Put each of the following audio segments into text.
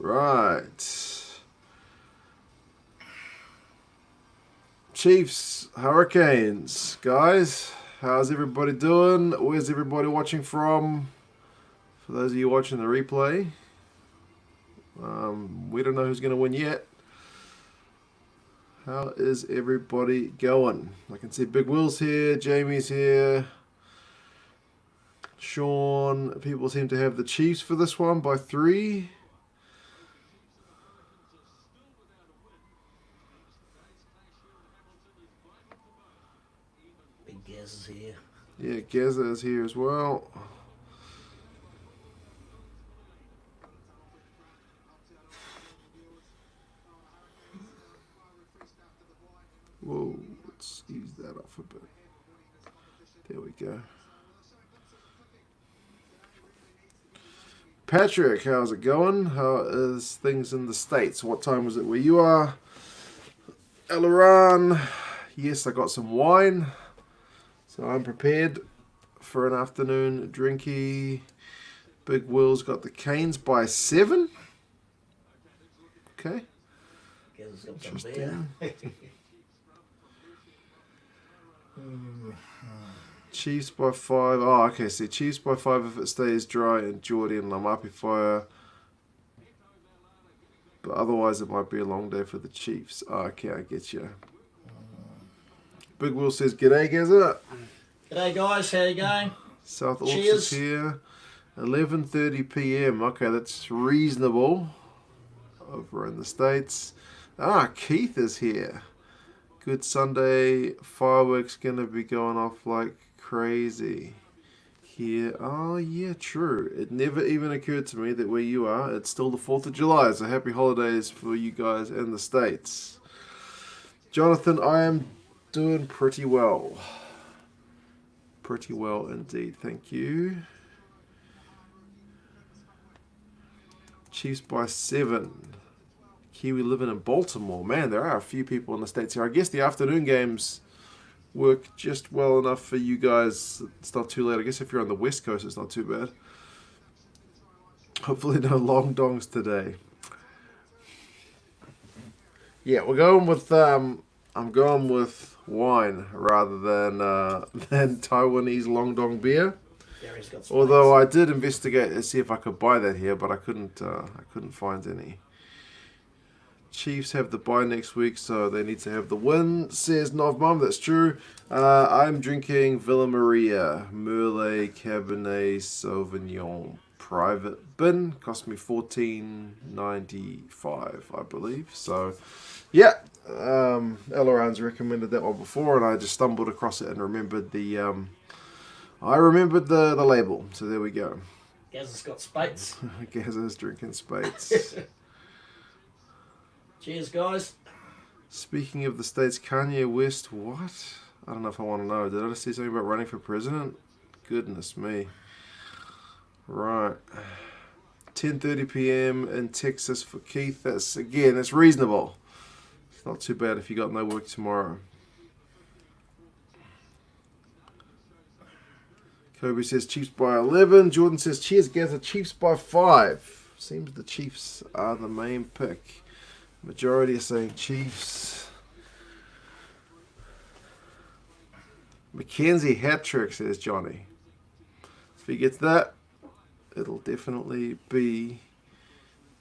Right. Chiefs, Hurricanes. Guys, how's everybody doing? Where's everybody watching from? For those of you watching the replay, we don't know who's going to win yet. How is everybody going? I can see Big Will's here, Jamie's here, Sean. People seem to have the Chiefs for this one by 3. Big Gaz is here. Yeah, Gaza is here as well. Whoa, let's ease that off a bit. There we go. Patrick, how's it going? How is things in the States? What time was it where you are? Aileron. Yes, I got some wine. So I'm prepared for an afternoon drinky. Big Will's got the Canes by 7. Okay. Gaz has got some beer. Chiefs by 5. Oh, okay. See, Chiefs by 5 if it stays dry and Geordie and Lamapi fire. But otherwise, it might be a long day for the Chiefs. Oh, okay, I get you. Big Will says, "G'day, Gazza." G'day guys, how you going? South Orcs Cheers. is here. 11:30 p.m. Okay, that's reasonable. Over in the States. Ah, Keith is here. Good Sunday. Fireworks gonna be going off like crazy here. Oh yeah, true. It never even occurred to me that where you are, it's still the 4th of July. So happy holidays for you guys in the States. Jonathan, I am doing pretty well. Pretty well indeed, thank you. Chiefs by 7. Kiwi living in Baltimore. Man, there are a few people in the States here. I guess the afternoon games work just well enough for you guys. It's not too late. I guess if you're on the West Coast, it's not too bad. Hopefully no long dongs today. Yeah, we're going with I'm going with wine rather than Taiwanese long dong beer. Gary's got some Although I did investigate to see if I could buy that here, but I couldn't find any. Chiefs have the bye next week, so they need to have the win, says Novmum. That's true. I'm drinking Villa Maria Merlot Cabernet Sauvignon private bin. Cost me $14.95, I believe. So, yeah, Aileron's recommended that one before, and I just stumbled across it and remembered the label. So there we go. Gaz has got spates. Gaz is drinking Spates. Cheers guys. Speaking of the States, Kanye West, what? I don't know if I want to know. Did I just see something about running for president? Goodness me. Right. 10:30 p.m. in Texas for Keith. That's reasonable. It's not too bad if you got no work tomorrow. Kobe says Chiefs by 11. Jordan says, cheers, Gaza. Chiefs by 5. Seems the Chiefs are the main pick. Majority are saying Chiefs. Mackenzie hat trick, says Johnny. If he gets that, it'll definitely be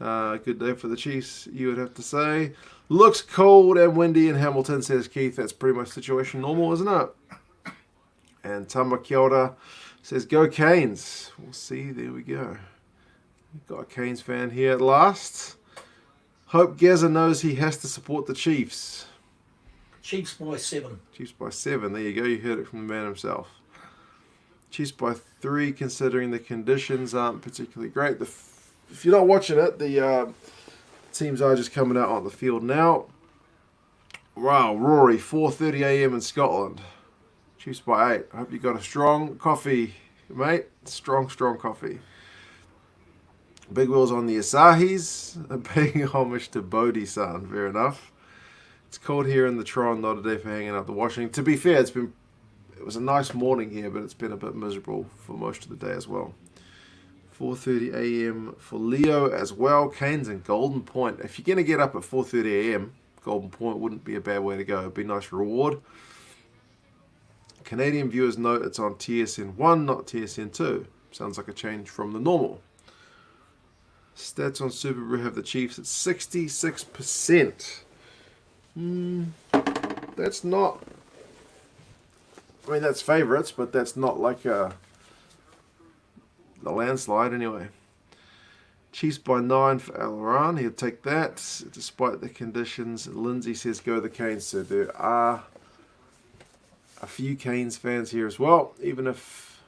a good day for the Chiefs, you would have to say. Looks cold and windy in Hamilton, says Keith. That's pretty much situation normal, isn't it? And Tama Kiota says, go Canes. We'll see. There we go. Got a Canes fan here at last. Hope Gaza knows he has to support the Chiefs. Chiefs by 7. Chiefs by 7. There you go. You heard it from the man himself. Chiefs by 3, considering the conditions aren't particularly great. If you're not watching it, the teams are just coming out on the field now. Wow, Rory, 4:30 a.m. in Scotland. Chiefs by 8. I hope you got a strong coffee, mate. Strong coffee. Big Will's on the Asahis, paying homage to Bodhi-san. Fair enough. It's cold here in the Tron, not a day for hanging out the washing. To be fair, it was a nice morning here, but it's been a bit miserable for most of the day as well. 4:30 a.m. for Leo as well. Canes and Golden Point. If you're going to get up at 4:30 a.m., Golden Point wouldn't be a bad way to go. It'd be a nice reward. Canadian viewers note it's on TSN 1, not TSN 2. Sounds like a change from the normal. Stats on Super Rugby have the Chiefs at 66%. That's not... I mean, that's favourites, but that's not like a landslide anyway. Chiefs by 9 for Alaran. He'll take that. Despite the conditions, Lindsay says go the Canes. So there are a few Canes fans here as well, even if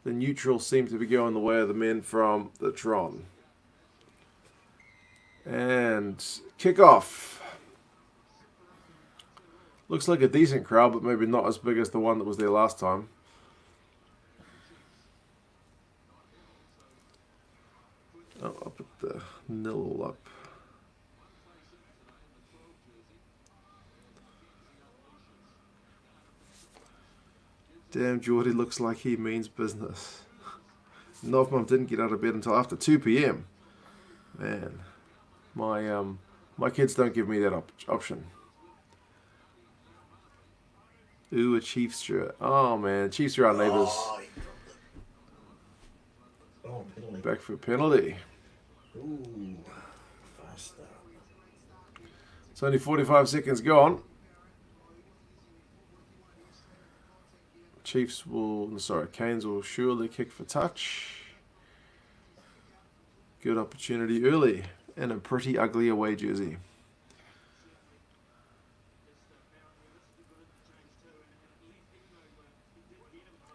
the neutrals seem to be going the way of the men from the Tron. And kick-off. Looks like a decent crowd, but maybe not as big as the one that was there last time. Oh, I'll put the nil all up. Damn, Geordie looks like he means business. Novmum didn't get out of bed until after 2 p.m. Man, my kids don't give me that option. Ooh, a Chiefs shirt. Oh man, Chiefs are our neighbours. Oh, penalty. Back for a penalty. Ooh, fast start. It's only 45 seconds gone. Canes will surely kick for touch. Good opportunity early. And a pretty ugly away jersey.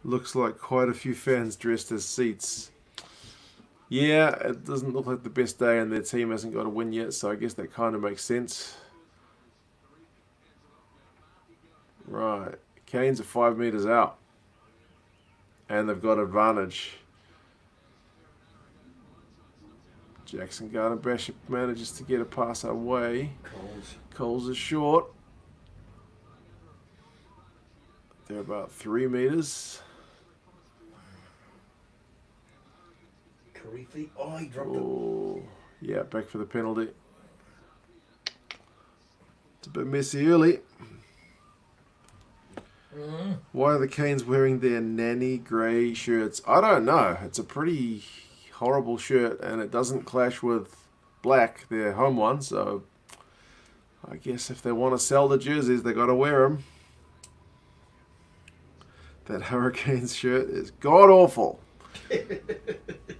Looks like quite a few fans dressed as seats. Yeah, it doesn't look like the best day and their team hasn't got a win yet, so I guess that kind of makes sense. Right, Canes are 5 metres out. And they've got advantage. Jackson Garden-Bishop manages to get a pass away. Coles is short. They're about 3 metres. Karifi. Oh, he dropped it. Yeah, back for the penalty. It's a bit messy early. Why are the Canes wearing their nanny grey shirts? I don't know. It's a pretty horrible shirt and it doesn't clash with black, their home one, so I guess if they want to sell the jerseys, they got to wear them. That Hurricanes shirt is god-awful.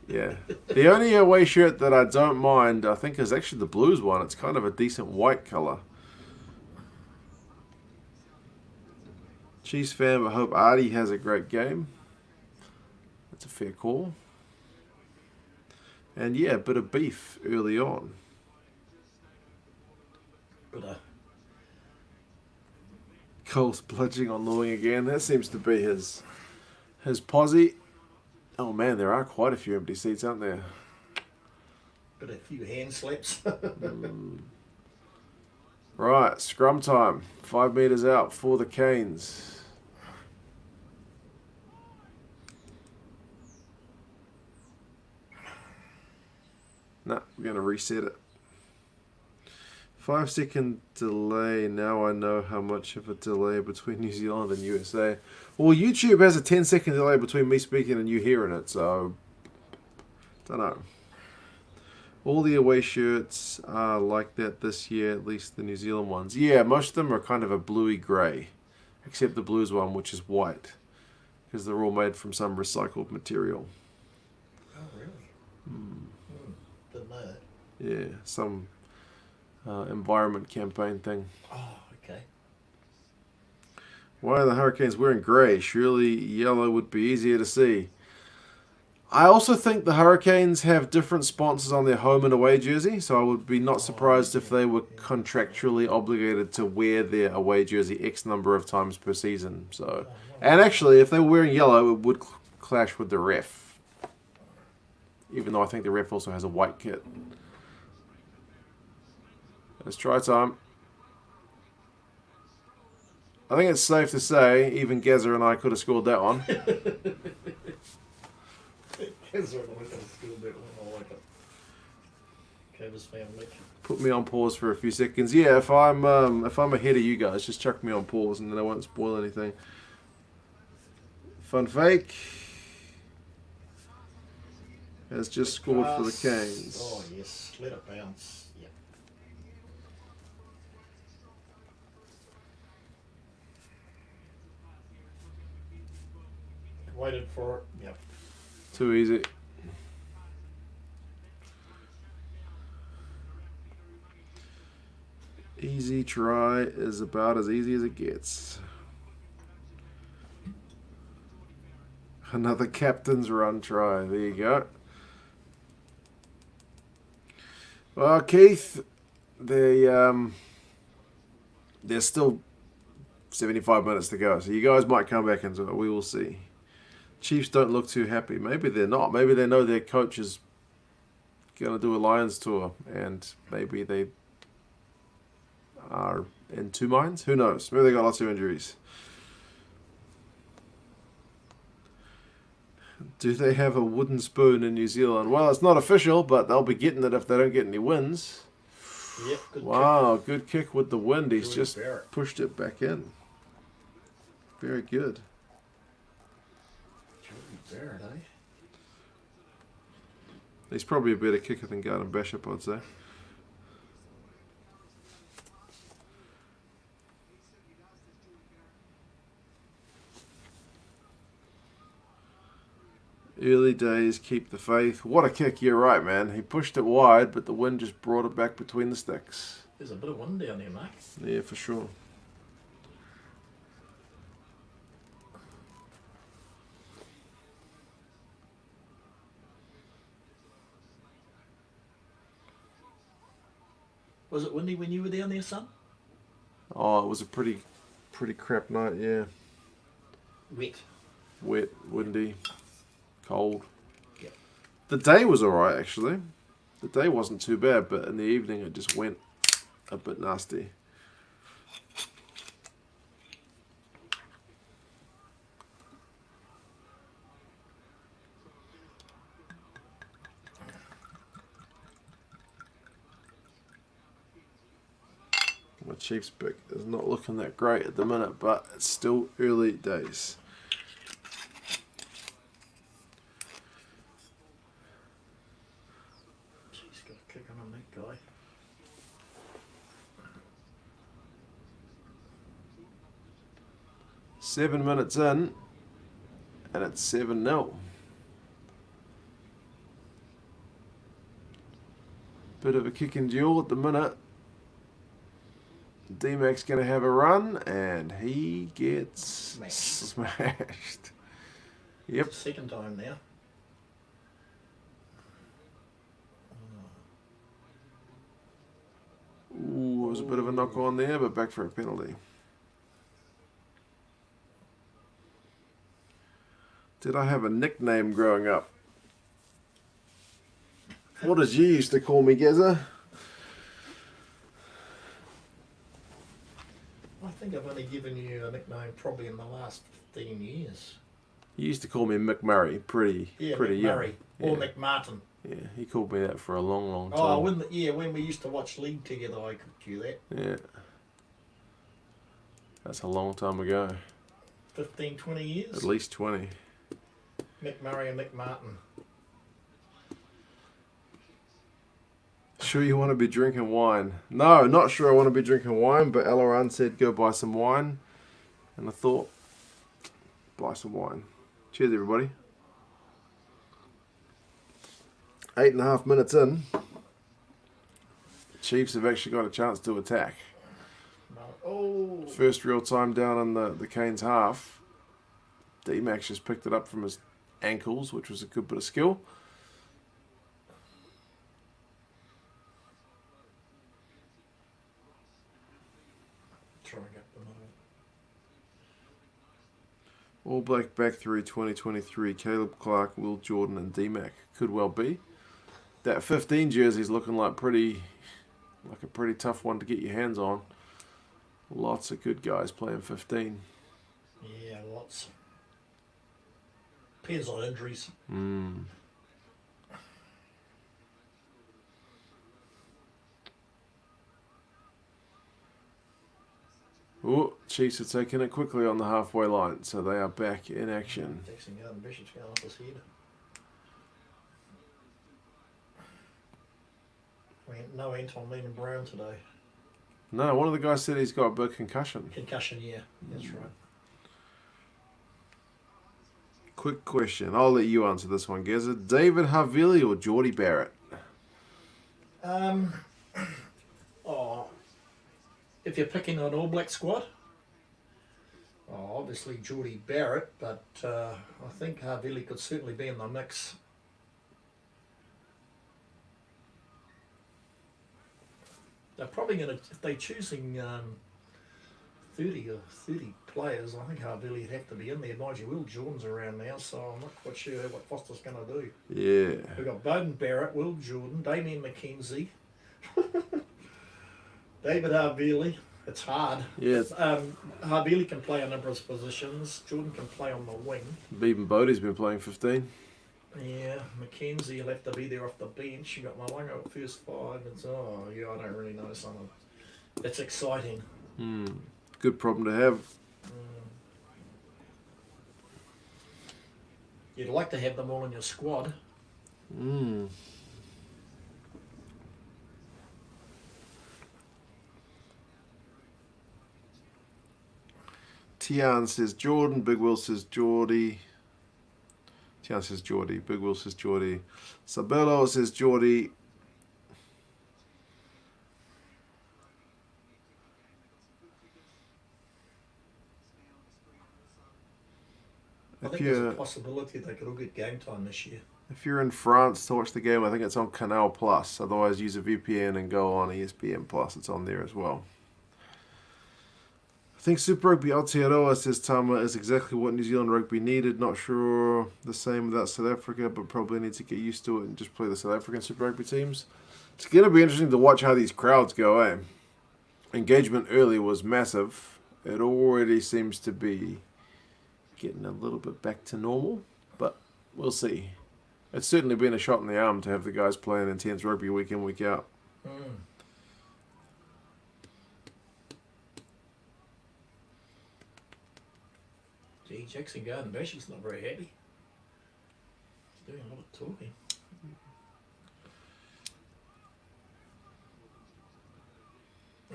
Yeah. The only away shirt that I don't mind, I think, is actually the Blues one. It's kind of a decent white colour. Chiefs fan, but hope Artie has a great game. That's a fair call. And yeah, a bit of beef early on. Cole's bludging on Lewing again. That seems to be his posse. Oh man, there are quite a few empty seats, aren't there? But a few hand slaps. Right, scrum time. 5 metres out for the Canes. Nah, we're going to reset it. 5-second delay. Now I know how much of a delay between New Zealand and USA. Well, YouTube has a 10-second delay between me speaking and you hearing it, so don't know. All the away shirts are like that this year, at least the New Zealand ones. Yeah, most of them are kind of a bluey grey, except the Blues one, which is white, because they're all made from some recycled material. Oh, really? Didn't know that. Yeah, some environment campaign thing. Oh, okay. Why are the Hurricanes wearing grey? Surely yellow would be easier to see. I also think the Hurricanes have different sponsors on their home and away jersey, so I would be not surprised if they were contractually obligated to wear their away jersey X number of times per season. So, and actually, if they were wearing yellow, it would clash with the ref. Even though I think the ref also has a white kit. Let's try time. I think it's safe to say even Gazza and I could have scored that one. Kids are like a school bit when I like it. Covers family. Put me on pause for a few seconds. Yeah, if I'm ahead of you guys, just chuck me on pause and then I won't spoil anything. Fun fake has just scored for the Canes. Oh yes, let it bounce. Yep. Waited for it. Yep. Too easy. Easy try is about as easy as it gets. Another captain's run try. There you go. Well, Keith, there's still 75 minutes to go, so you guys might come back into it. We will see. Chiefs don't look too happy. Maybe they're not. Maybe they know their coach is going to do a Lions tour, and maybe they are in two minds. Who knows? Maybe they got lots of injuries. Do they have a wooden spoon in New Zealand? Well, it's not official, but they'll be getting it if they don't get any wins. Yep, good Wow, good kick with the wind. He's Jordy just Barrett. pushed it back in. Very good. Jordy Barrett, eh? He's probably a better kicker than Garden Bishop, I'd say. Early days, keep the faith. What a kick, you're right, man. He pushed it wide, but the wind just brought it back between the sticks. There's a bit of wind down there, Mark. Yeah, for sure. Was it windy when you were down there, son? Oh, it was a pretty crap night, yeah. Wet. Wet, windy, cold. Yep. The day was alright, actually. The day wasn't too bad, but in the evening it just went a bit nasty. My Chiefs pick is not looking that great at the minute, but it's still early days. She's got a kick on that guy. Seven minutes in, and it's 7-0. Bit of a kicking duel at the minute. D-Mac's going to have a run, and he gets smashed. Yep. It's the second time now. Ooh, it was a bit of a knock on there, but back for a penalty. Did I have a nickname growing up? What did you used to call me, Gazza? I think I've only given you a nickname probably in the last 15 years. You used to call me Mick Murray, pretty young. McMurray or Yeah. McMartin. Yeah, he called me that for a long, long time. Oh, when we used to watch League together, I could do that. Yeah. That's a long time ago. 15, 20 years. At least 20. McMurray and McMartin. Sure you want to be drinking wine? No, not sure I want to be drinking wine, but Elaran said go buy some wine. And I thought, buy some wine. Cheers, everybody. 8.5 minutes in. The Chiefs have actually got a chance to attack. Oh. First real time down in the Canes half. D-Max just picked it up from his ankles, which was a good bit of skill. Throwing up the middle. All Black back through 2023. Caleb Clark, Will Jordan, and D-Mac. Could well be. That 15 jersey's looking like a pretty tough one to get your hands on. Lots of good guys playing 15. Yeah, lots. Depends on injuries. Oh, Chiefs are taking it quickly on the halfway line, so they are back in action. Jackson Garden Bishop's going off his head. No Anton Lehman Brown today. No, one of the guys said he's got a big concussion. Concussion, yeah. That's right. Quick question. I'll let you answer this one, Gazza. David Havili or Geordie Barrett? If you're picking an All Black squad, obviously Geordie Barrett, but I think Havili could certainly be in the mix. They're probably going to, if they're choosing 30 players, I think Havili would have to be in there. Nigel Will Jordan's around now, so I'm not quite sure what Foster's going to do. Yeah. We've got Bowden Barrett, Will Jordan, Damien McKenzie, David Havili. It's hard. Yeah. Havili can play a number of positions. Jordan can play on the wing. Beaven Bodie's been playing 15. Yeah, McKenzie will have to be there off the bench. You got Malonga at first five. It's I don't really know something. It's exciting. Good problem to have. You'd like to have them all in your squad. Tian says Jordan. Big Will says Geordie. Tian says Geordie. Big Will says Geordie. Sabello says Geordie. I think there's a possibility they could all get game time this year. If you're in France to watch the game, I think it's on Canal Plus. Otherwise, use a VPN and go on ESPN Plus. It's on there as well. I think Super Rugby Aotearoa, says Tama, is exactly what New Zealand rugby needed. Not sure the same without South Africa, but probably need to get used to it and just play the South African Super Rugby teams. It's going to be interesting to watch how these crowds go, eh? Engagement early was massive. It already seems to be getting a little bit back to normal, but we'll see. It's certainly been a shot in the arm to have the guys playing intense rugby week in, week out. Gee, Jackson Garden Bishop's not very happy. He's doing a lot of talking.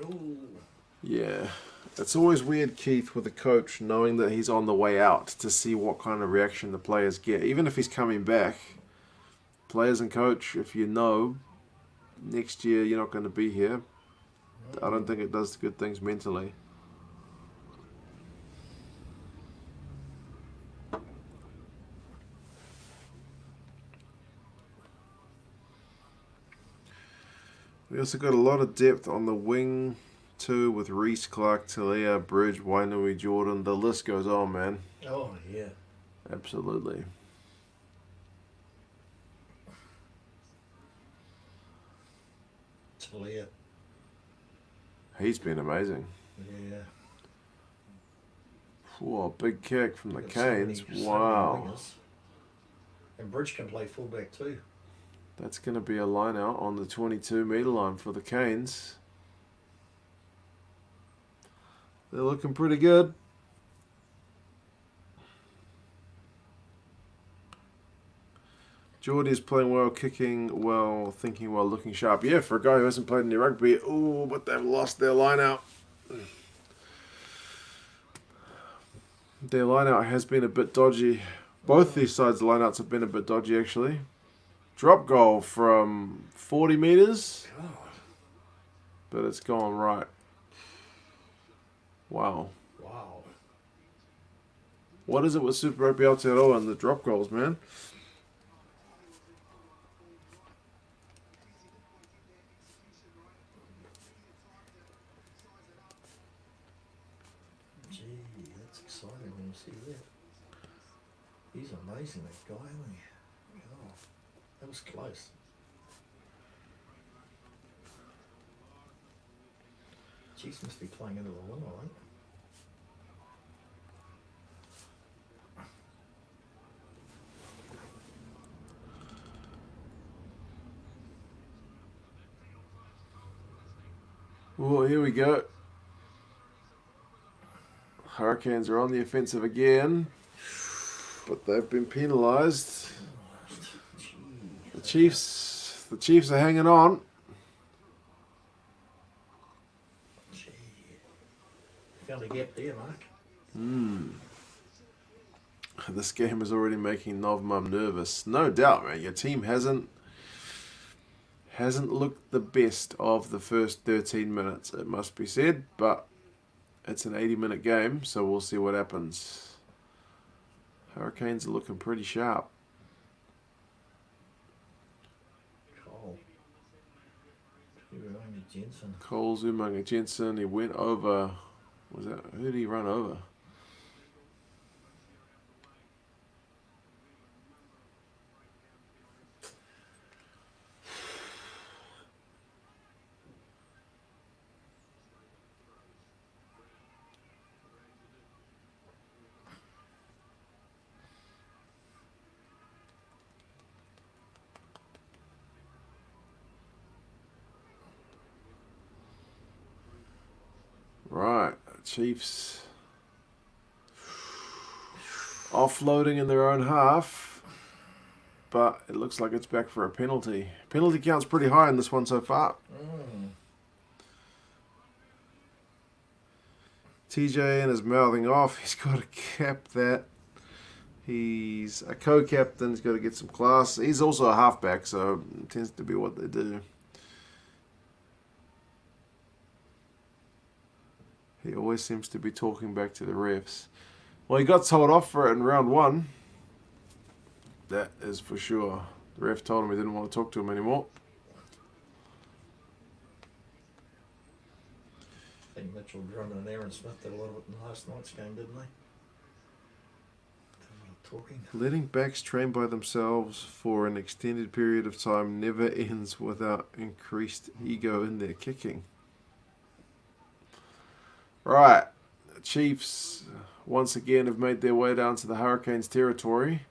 Ooh. Yeah. It's always weird, Keith, with a coach knowing that he's on the way out to see what kind of reaction the players get. Even if he's coming back, players and coach, if you know next year you're not going to be here, I don't think it does good things mentally. We also got a lot of depth on the wing too, with Reese, Clark, Talia, Bridge, Wainui, Jordan. The list goes on, man. Oh, yeah. Absolutely. Talia. He's been amazing. Yeah. Whoa, big kick from the Got Canes. so many Wow. wingers. And Bridge can play fullback too. That's going to be a line out on the 22-metre line for the Canes. They're looking pretty good. Geordie's playing well, kicking well, thinking well, looking sharp. Yeah, for a guy who hasn't played any rugby. Ooh, but they've lost their line out. Their line out has been a bit dodgy. Both these sides' line outs have been a bit dodgy, actually. Drop goal from 40 metres. God. But it's gone right. Wow. Wow. What is it with Super Rugby Aotearoa and the drop goals, man? Gee, that's exciting when you see that. He's amazing, that guy, isn't he? God, that was close. Chiefs must be playing into the wing, I think. Oh, here we go. Hurricanes are on the offensive again, but they've been penalised. The Chiefs are hanging on. Gee. Found a gap there, Mark. This game is already making Novmum nervous. No doubt, man. Your team hasn't looked the best of the first 13 minutes, it must be said, but it's an 80-minute game, so we'll see what happens. Hurricanes are looking pretty sharp. Cole Zumanga Jensen, he went over. Who did he run over? Right, Chiefs offloading in their own half, but it looks like it's back for a penalty. Penalty count's pretty high in this one so far. TJ is mouthing off. He's got to cap that. He's a co-captain. He's got to get some class. He's also a halfback, so it tends to be what they do. He always seems to be talking back to the refs. Well, he got told off for it in round 1. That is for sure. The ref told him he didn't want to talk to him anymore. I think Mitchell Drummond and Aaron Smith did a lot of it in last night's game, didn't they? Talking. Letting backs train by themselves for an extended period of time never ends without increased ego in their kicking. Right, the Chiefs once again have made their way down to the Hurricanes' territory,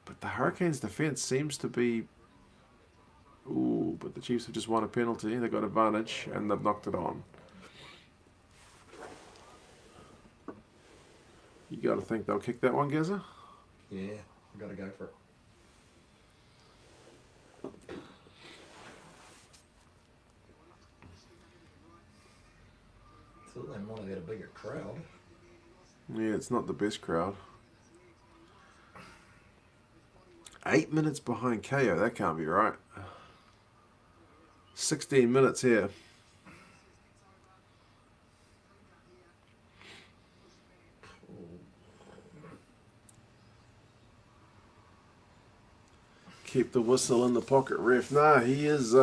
but the Hurricanes' defense seems to be... Ooh, but the Chiefs have just won a penalty. They got advantage, and they've knocked it on. You got to think they'll kick that one, Gazza? Yeah, I've got to go for it. Thought they might have had a bigger crowd. Yeah, it's not the best crowd. 8 minutes behind KO, that can't be right. 16 minutes here. Keep the whistle in the pocket, ref. Nah, he is,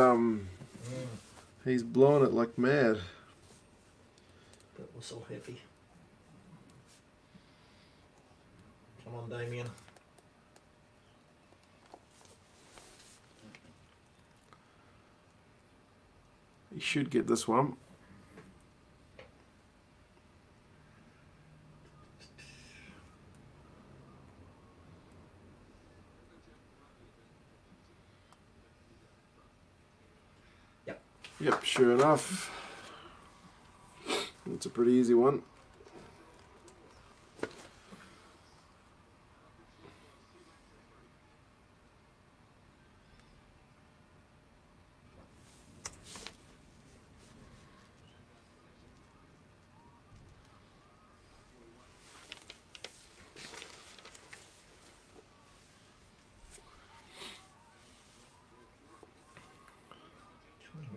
he's blowing it like mad. That whistle heavy. Come on, Damien. He should get this one. Yep, sure enough. It's a pretty easy one.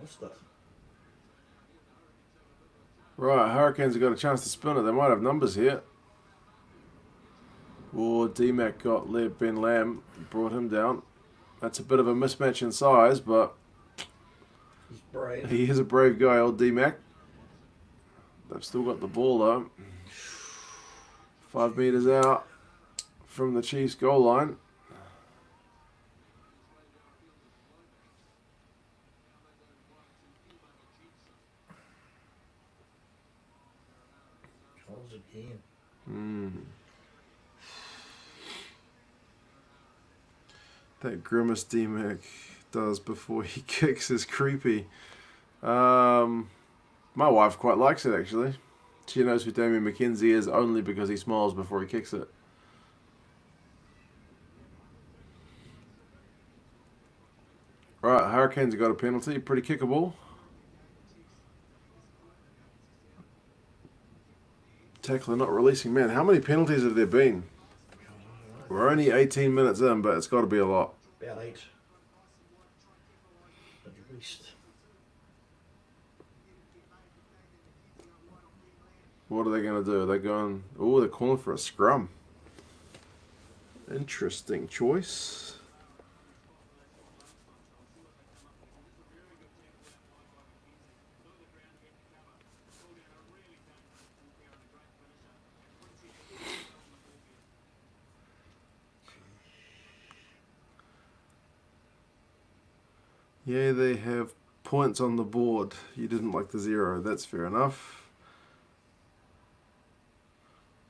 Missed it. Right, Hurricanes have got a chance to spin it. They might have numbers here. Oh, D-Mac got Ben Lamb, brought him down. That's a bit of a mismatch in size, but he's brave. He is a brave guy, old D-Mac. They've still got the ball though. 5 meters out from the Chiefs' goal line. That grimace D-Mac does before he kicks is creepy. My wife quite likes it actually. She knows who Damien McKenzie is only because he smiles before he kicks it. Right, Hurricanes have got a penalty. Pretty kickable. Tackler not releasing. Man, how many penalties have there been? We're only 18 minutes in, but it's got to be a lot. About 8. At least. What are they going to do? They're going... Oh, they're calling for a scrum. Interesting choice. Yeah, they have points on the board. You didn't like the 0. That's fair enough.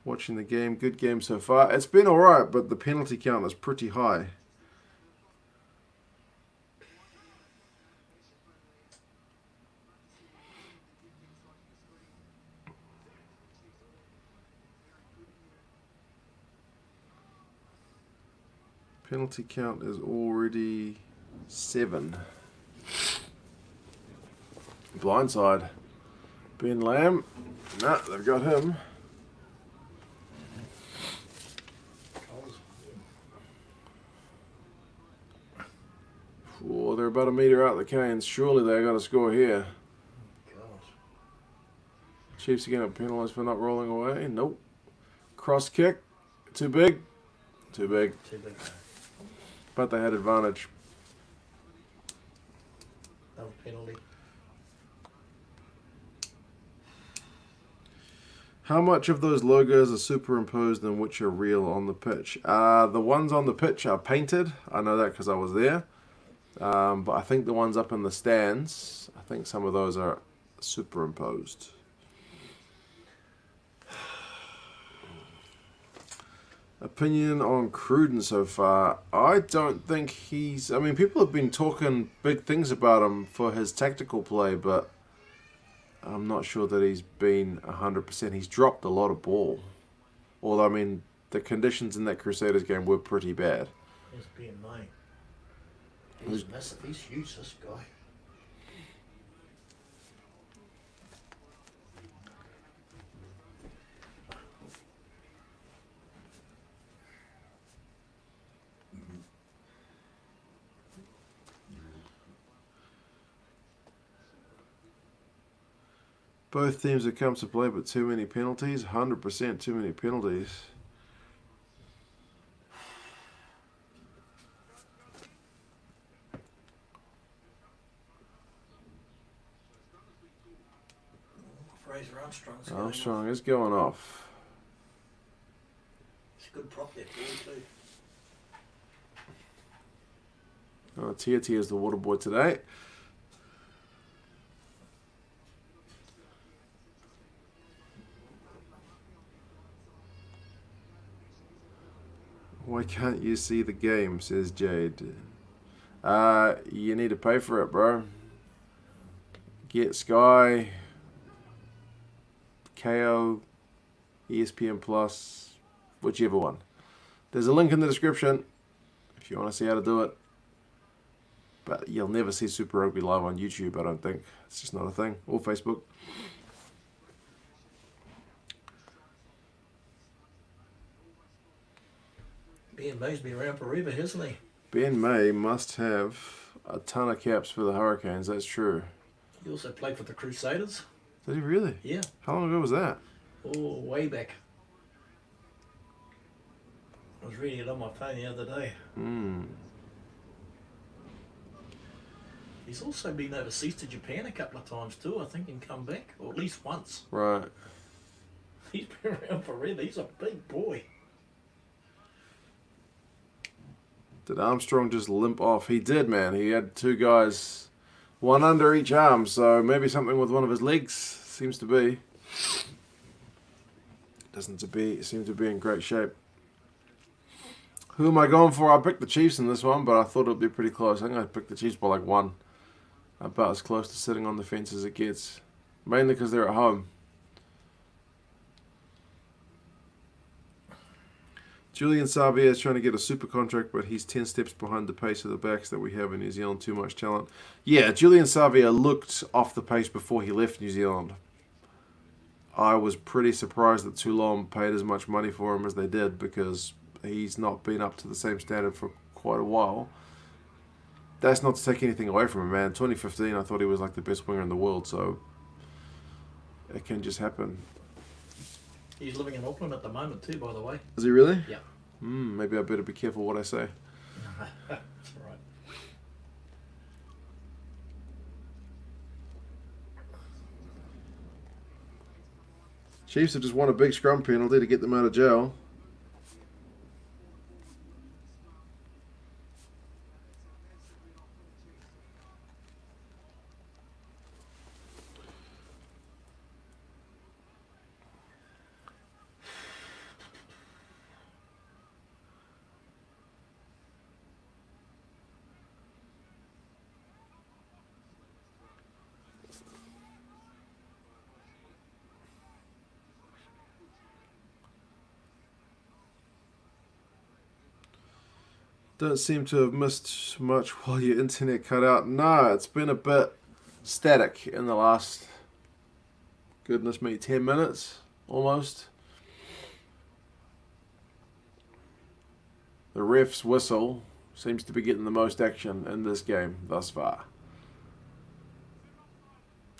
Watching the game. Good game so far. It's been alright, but the penalty count is pretty high. Penalty count is already 7. Blindside. Ben Lamb. Nah, they've got him. Oh, they're about a metre out the Canes. Surely they got a score here. Chiefs are going to penalise for not rolling away. Nope. Cross kick. Too big. Too big. Too big. But they had advantage. Another penalty. How much of those logos are superimposed and which are real on the pitch? The ones on the pitch are painted. I know that because I was there. But I think the ones up in the stands, I think some of those are superimposed. Opinion on Cruden so far. I don't think he's... I mean, people have been talking big things about him for his tactical play, but I'm not sure that he's been 100%. He's dropped a lot of ball. Although, I mean, the conditions in that Crusaders game were pretty bad. He's being mate. He's massive. He's huge, this guy. Both teams have come to play, but too many penalties. 100% too many penalties. Fraser Armstrong is going off. It's a good prop there for you too. Tia is the water boy today. Why can't you see the game, says Jade. You need to pay for it, bro. Get Sky, KO, ESPN Plus, whichever one. There's a link in the description if you want to see how to do it. But you'll never see Super Rugby live on YouTube, I don't think. It's just not a thing. Or Facebook. Ben May's been around forever, hasn't he? Ben May must have a ton of caps for the Hurricanes, that's true. He also played for the Crusaders. Did he really? Yeah. How long ago was that? Oh, way back. I was reading it on my phone the other day. He's also been overseas to Japan a couple of times too, I think, and come back, or at least once. Right. He's been around forever. He's a big boy. Did Armstrong just limp off? He did, man. He had 2 guys, one under each arm, so maybe something with one of his legs. Seems to be. Doesn't seem to be in great shape. Who am I going for? I picked the Chiefs in this one, but I thought it would be pretty close. I think I picked the Chiefs by like 1. About as close to sitting on the fence as it gets. Mainly because they're at home. Julian Savia is trying to get a super contract, but he's 10 steps behind the pace of the backs that we have in New Zealand. Too much talent. Yeah, Julian Savia looked off the pace before he left New Zealand. I was pretty surprised that Toulon paid as much money for him as they did, because he's not been up to the same standard for quite a while. That's not to take anything away from him, man. 2015, I thought he was like the best winger in the world, so it can just happen. He's living in Auckland at the moment too, by the way. Is he really? Yeah. Maybe I better be careful what I say. That's all right. Chiefs have just won a big scrum penalty to get them out of jail. Don't seem to have missed much while your internet cut out. No, it's been a bit static in the last, goodness me, 10 minutes almost. The ref's whistle seems to be getting the most action in this game thus far.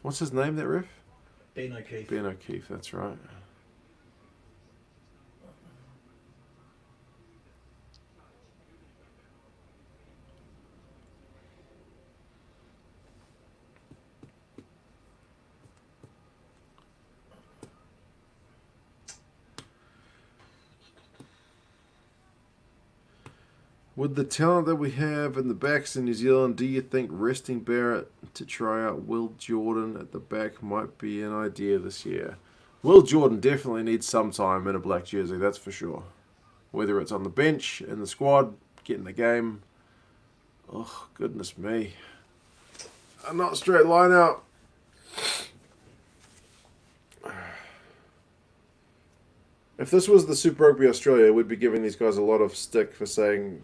What's his name, that ref? Ben O'Keefe. Ben O'Keefe, that's right. With the talent that we have in the backs in New Zealand, do you think resting Barrett to try out Will Jordan at the back might be an idea this year? Will Jordan definitely needs some time in a black jersey, that's for sure. Whether it's on the bench, in the squad, getting the game. Oh, goodness me. A not straight line out. If this was the Super Rugby Australia, we'd be giving these guys a lot of stick for saying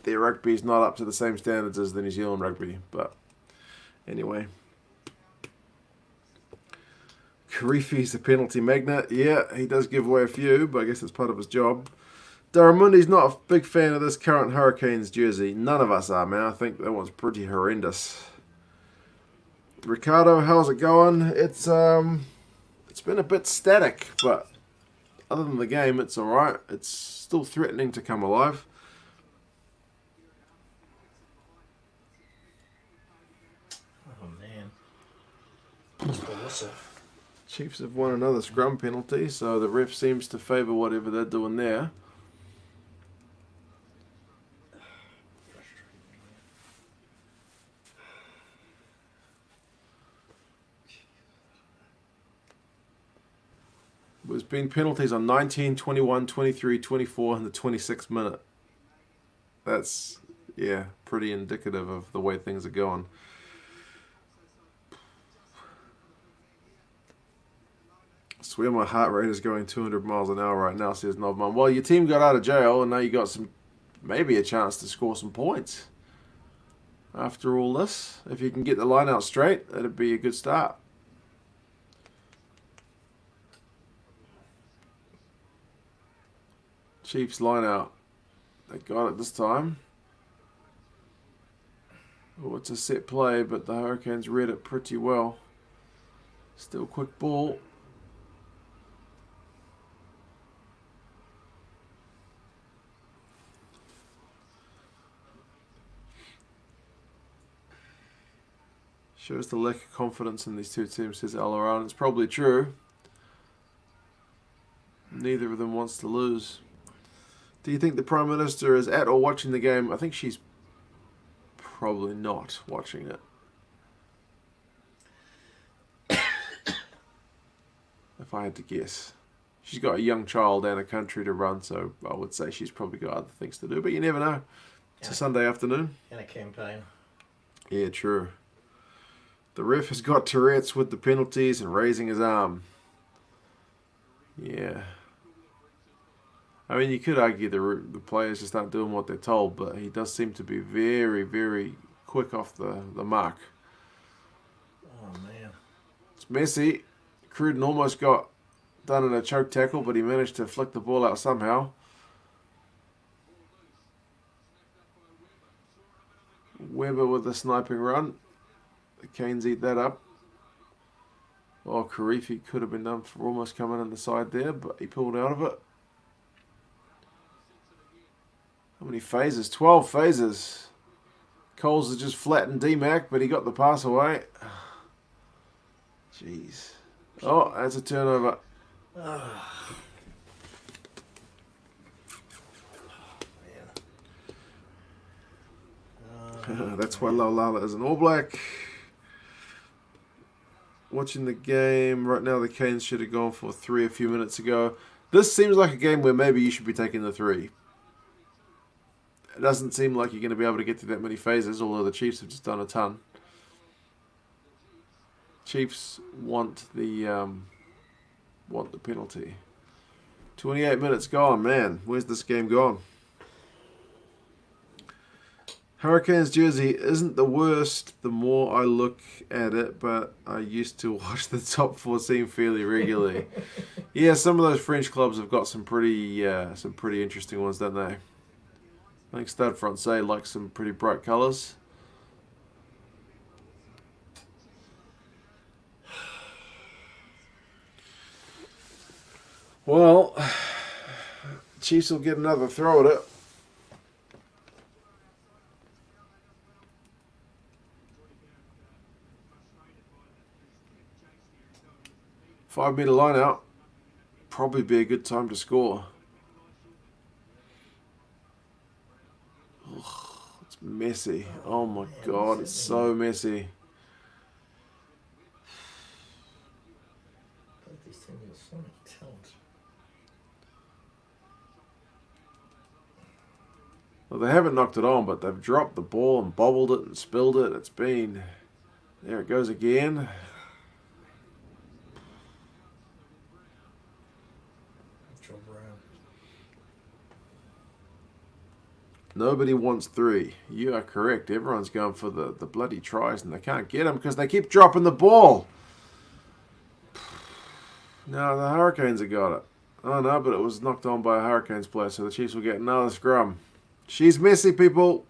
their rugby is not up to the same standards as the New Zealand rugby. But anyway. Karifi's the penalty magnet. Yeah, he does give away a few, but I guess it's part of his job. Daramundi's not a big fan of this current Hurricanes jersey. None of us are, man. I think that one's pretty horrendous. Ricardo, how's it going? It's been a bit static, but other than the game, it's alright. It's still threatening to come alive. Oh man. That's the whistle. Chiefs have won another scrum penalty, so the ref seems to favour whatever they're doing there. There's been penalties on 19, 21, 23, 24 and the 26th minute. That's, yeah, pretty indicative of the way things are going. I swear my heart rate is going 200 miles an hour right now, says Nobman. Well, your team got out of jail and now you got maybe a chance to score some points. After all this, if you can get the line out straight, that'd be a good start. Chiefs line out. They got it this time. Oh, it's a set play, but the Hurricanes read it pretty well. Still quick ball. Shows the lack of confidence in these two teams, says Alaran. It's probably true. Neither of them wants to lose. Do you think the Prime Minister is at or watching the game? I think she's probably not watching it. If I had to guess. She's got a young child and a country to run, so I would say she's probably got other things to do. But you never know. It's a Sunday afternoon. And a campaign. Yeah, true. The ref has got Tourette's with the penalties and raising his arm. Yeah. I mean, you could argue the players just aren't doing what they're told, but he does seem to be very, very quick off the mark. Oh, man. It's messy. Cruden almost got done in a choke tackle, but he managed to flick the ball out somehow. Weber with a sniping run. The Canes eat that up. Oh, Karifi could have been done for almost coming in the side there, but he pulled out of it. How many phases? 12 phases. Coles has just flattened D-Mac, but he got the pass away. Jeez. Oh, that's a turnover. That's why Laulala is an All Black. Watching the game right now, the Canes should have gone for 3 a few minutes ago. This seems like a game where maybe you should be taking the 3. It doesn't seem like you're going to be able to get through that many phases, although the Chiefs have just done a ton. Chiefs want the penalty. 28 minutes gone, man. Where's this game gone? Hurricanes jersey isn't the worst the more I look at it, but I used to watch the top 14 fairly regularly. Yeah, some of those French clubs have got some pretty interesting ones, don't they? I think Stade Francais likes some pretty bright colours. Well, Chiefs will get another throw at it. Five-metre line out. Probably be a good time to score. Ugh, it's messy. Oh my God, it's so messy. These things have so much talent. Well, they haven't knocked it on, but they've dropped the ball and bobbled it and spilled it. It's been... There it goes again. Nobody wants 3. You are correct. Everyone's going for the bloody tries, and they can't get them because they keep dropping the ball. No, the Hurricanes have got it. Oh, no, but it was knocked on by a Hurricanes player, so the Chiefs will get another scrum. She's messy, people.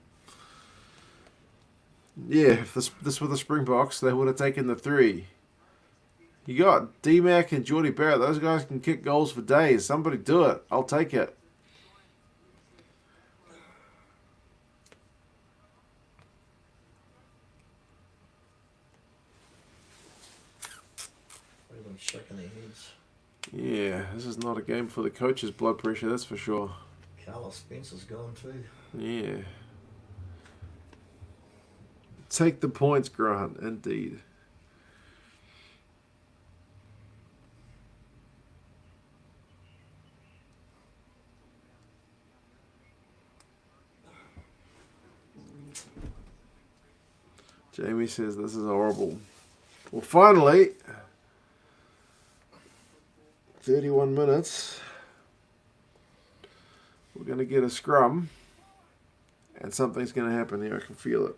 Yeah, if this were the Springboks, they would have taken the 3. You got D-Mac and Geordie Barrett. Those guys can kick goals for days. Somebody do it. I'll take it. Shaking their heads. Yeah, this is not a game for the coach's blood pressure, that's for sure. Carlos Spencer's gone too. Yeah. Take the points, Grant, indeed. Jamie says this is horrible. Well, finally... 31 minutes. We're going to get a scrum. And something's going to happen here. I can feel it.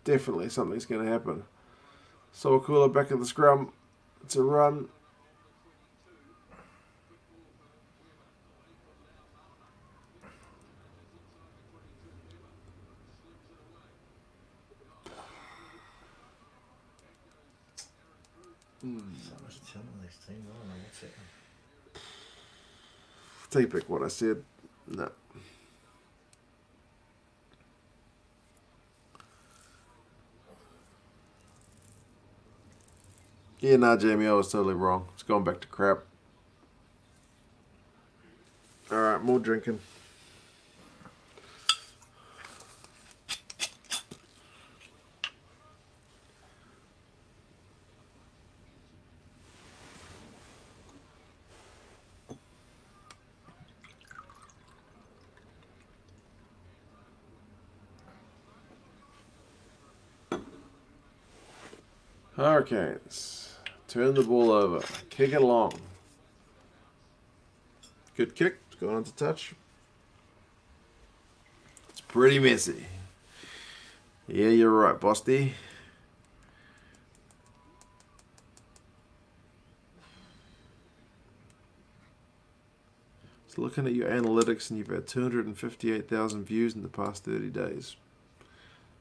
Definitely something's going to happen. So Sowakula back at the scrum. It's a run. So much talent on these teams. I don't know what's happening. Take back what I said. No. Yeah, nah, Jamie, I was totally wrong. It's going back to crap. Alright, more drinking. Hurricanes. Turn the ball over. Kick it along. Good kick. It's gone on to touch. It's pretty messy. Yeah, you're right, Bosty. So looking at your analytics, and you've had 258,000 views in the past 30 days.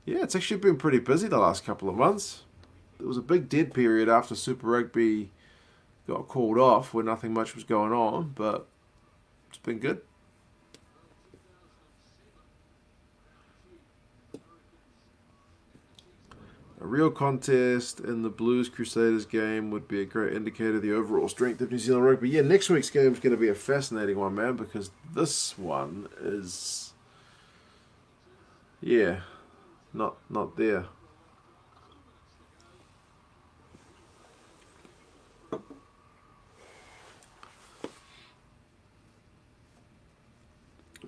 Yeah, it's actually been pretty busy the last couple of months. There was a big dead period after Super Rugby got called off where nothing much was going on, but it's been good. A real contest in the Blues Crusaders game would be a great indicator of the overall strength of New Zealand rugby. Yeah, next week's game is going to be a fascinating one, man, because this one is, yeah, not there.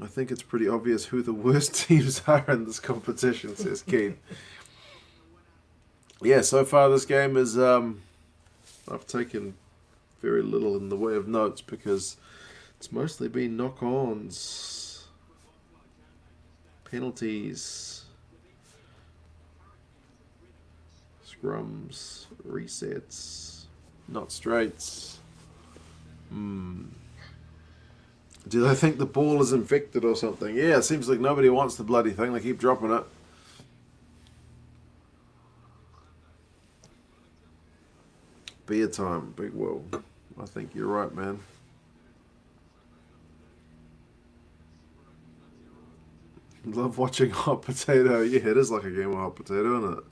I think it's pretty obvious who the worst teams are in this competition, says Keane. Yeah, so far this game is, I've taken very little in the way of notes because it's mostly been knock-ons, penalties, scrums, resets, not straights. Do they think the ball is infected or something? Yeah, it seems like nobody wants the bloody thing. They keep dropping it. Beer time, Big Will. I think you're right, man. Love watching Hot Potato. Yeah, it is like a game of Hot Potato, isn't it?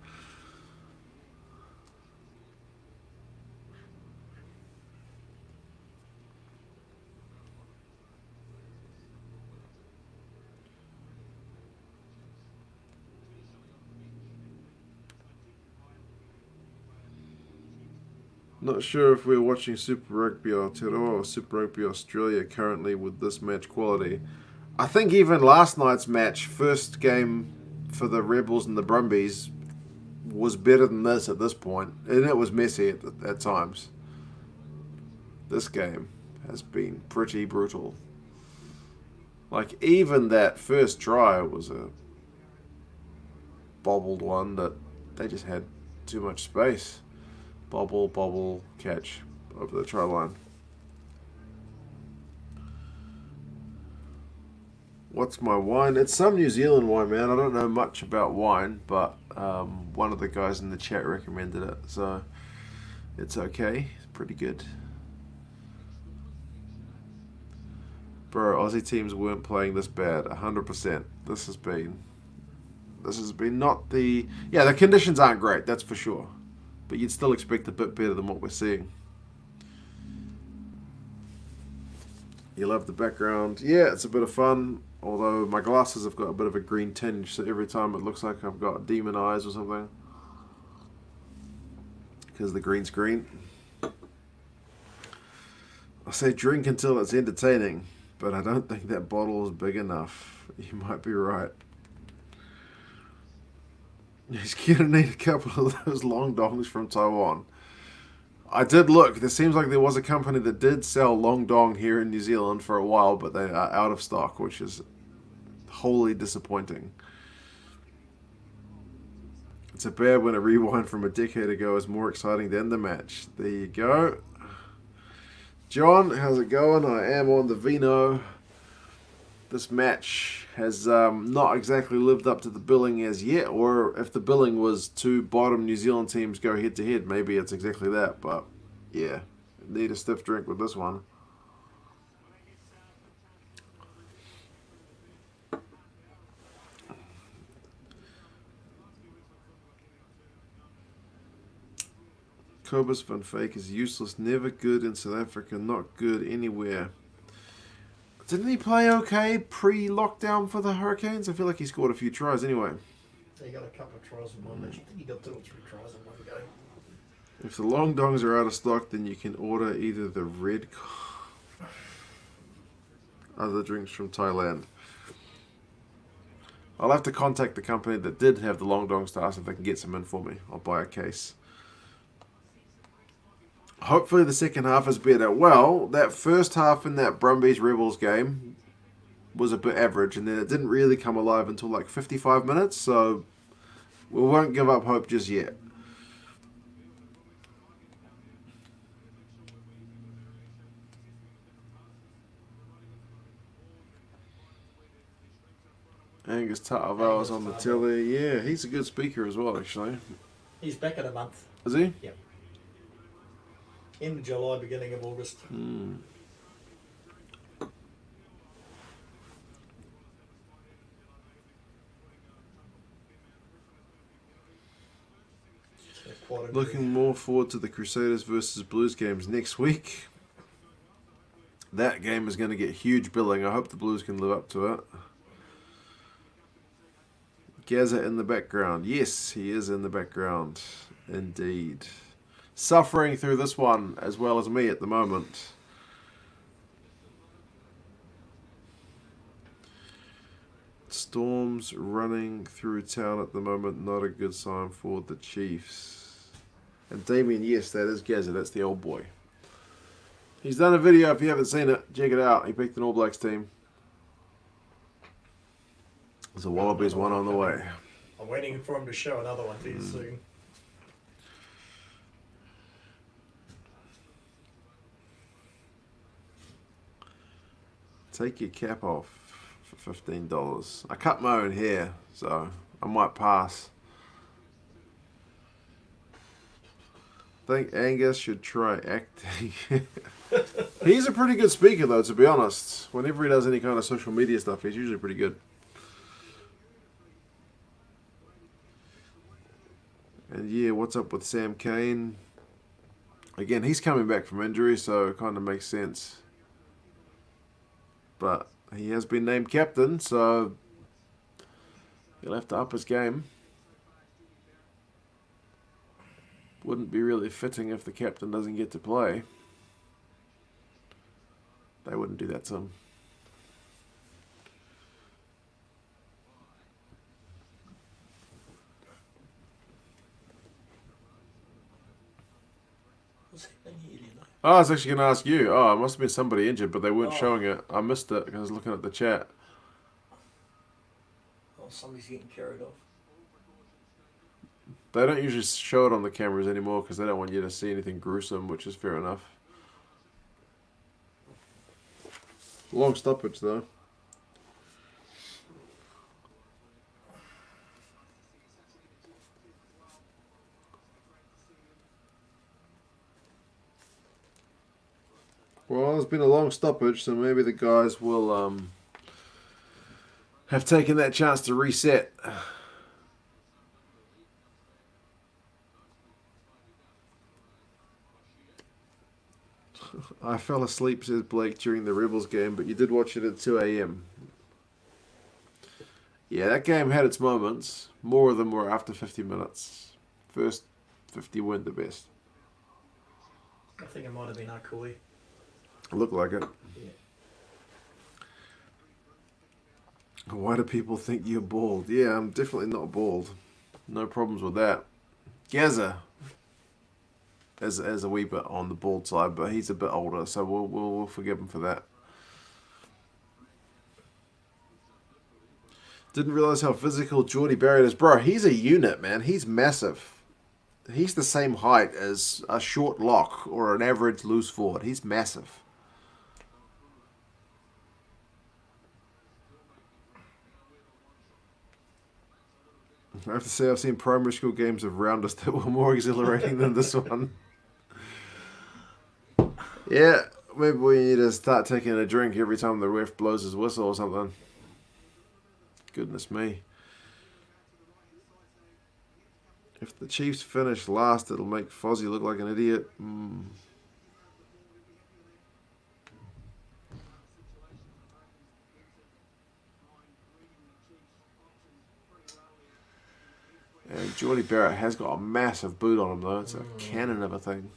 Not sure if we're watching Super Rugby Aotearoa or Super Rugby Australia currently with this match quality. I think even last night's match, first game for the Rebels and the Brumbies, was better than this at this point, and it was messy at times. This game has been pretty brutal. Like, even that first try was a bobbled one that they just had too much space. Bobble, catch over the try line. What's my wine? It's some New Zealand wine, man. I don't know much about wine, but one of the guys in the chat recommended it, so it's okay. It's pretty good. Bro, Aussie teams weren't playing this bad. 100%. This has been not the... Yeah, the conditions aren't great, that's for sure. But you'd still expect a bit better than what we're seeing. You love the background. Yeah, it's a bit of fun. Although my glasses have got a bit of a green tinge, so every time it looks like I've got demon eyes or something. Because the green's green. I say drink until it's entertaining, but I don't think that bottle is big enough. You might be right. He's going to need a couple of those long dongs from Taiwan. I did look. There seems like there was a company that did sell long dong here in New Zealand for a while, but they are out of stock, which is wholly disappointing. It's a bad when a rewind from a decade ago is more exciting than the match. There you go. John, how's it going? I am on the Vino. This match has not exactly lived up to the billing as yet, or if the billing was two bottom New Zealand teams go head to head, maybe it's exactly that, but yeah, need a stiff drink with this one. Cobus van Fake is useless, never good in South Africa, not good anywhere. Didn't he play okay pre-lockdown for the Hurricanes? I feel like he scored a few tries anyway. He got a couple of tries in one match. I think he got 2 or 3 tries in one game. If the long dongs are out of stock, then you can order either the red... other drinks from Thailand. I'll have to contact the company that did have the long dongs to ask if they can get some in for me. I'll buy a case. Hopefully the second half is better. Well, that first half in that Brumbies Rebels game was a bit average, and then it didn't really come alive until like 55 minutes, so we won't give up hope just yet. Angus Ta'avala's on the telly. Yeah, he's a good speaker as well, actually. He's back in a month. Is he? Yep. End of July, beginning of August. Looking more forward to the Crusaders versus Blues games next week. That game is going to get huge billing. I hope the Blues can live up to it. Gaza in the background. Yes, he is in the background. Indeed. Suffering through this one as well as me at the moment. Storms running through town at the moment. Not a good sign for the Chiefs. And Damien, yes, that is Gaza. That's the old boy. He's done a video. If you haven't seen it, check it out. He picked an All Blacks team. There's a Wallabies one on the way. I'm waiting for him to show another one to you soon. Take your cap off for $15. I cut my own hair, so I might pass. I think Angus should try acting. He's a pretty good speaker, though, to be honest. Whenever he does any kind of social media stuff, he's usually pretty good. And yeah, what's up with Sam Cane? Again, he's coming back from injury, so it kind of makes sense. But he has been named captain, so he'll have to up his game. Wouldn't be really fitting if the captain doesn't get to play. They wouldn't do that to him. Oh, I was actually going to ask you. Oh, it must have been somebody injured, but they weren't showing it. I missed it because I was looking at the chat. Oh, somebody's getting carried off. They don't usually show it on the cameras anymore because they don't want you to see anything gruesome, which is fair enough. Long stoppage, though. Well, there's been a long stoppage, so maybe the guys will have taken that chance to reset. I fell asleep, says Blake, during the Rebels game, but you did watch it at 2 a.m. Yeah, that game had its moments. More of them were after 50 minutes. First 50 weren't the best. I think it might have been Akoi. Looked like it. Yeah. Why do people think you're bald? Yeah, I'm definitely not bald. No problems with that. Gaza is a wee bit on the bald side, but he's a bit older, so we'll forgive him for that. Didn't realize how physical Geordie Barrett is. Bro, he's a unit, man. He's massive. He's the same height as a short lock or an average loose forward. He's massive. I have to say, I've seen primary school games of rounders that were more exhilarating than this one. Yeah, maybe we need to start taking a drink every time the ref blows his whistle or something. Goodness me. If the Chiefs finish last, it'll make Fozzie look like an idiot. And Geordie Barrett has got a massive boot on him, though. It's a cannon of a thing.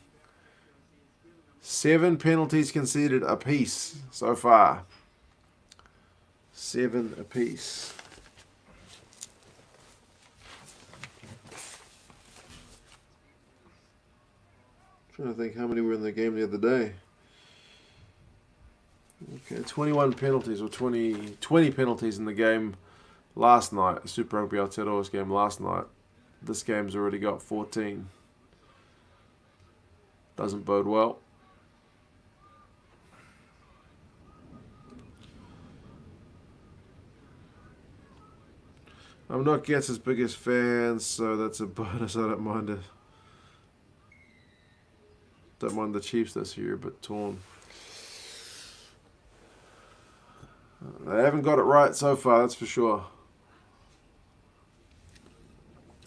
7 penalties conceded apiece so far. 7 apiece. Trying to think how many were in the game the other day. Okay, 21 penalties or 20 penalties in the game last night. Super Rugby Aotearoa's game last night. This game's already got 14. Doesn't bode well. I'm not Gets' biggest fan, so that's a bonus. I don't mind it. Don't mind the Chiefs this year, but torn. They haven't got it right so far, that's for sure.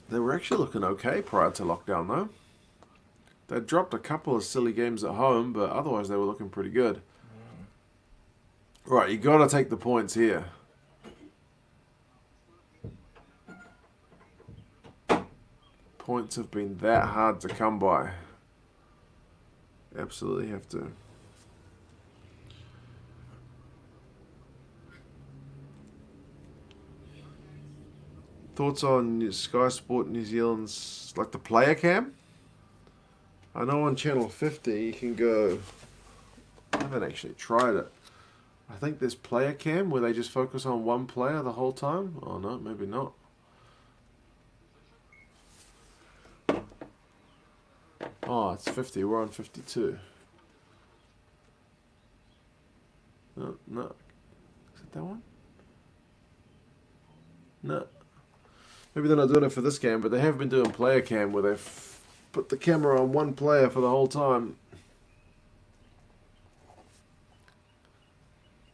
They were actually looking okay prior to lockdown, though. They dropped a couple of silly games at home, but otherwise they were looking pretty good. Right, you got to take the points here. Points have been that hard to come by. Absolutely have to. Thoughts on Sky Sport New Zealand's, like the player cam? I know on channel 50 you can go, I haven't actually tried it. I think there's player cam where they just focus on one player the whole time. Oh no, maybe not. Oh, it's 50. We're on 52. No. Is it that one? No. Maybe they're not doing it for this game, but they have been doing player cam where they've put the camera on one player for the whole time.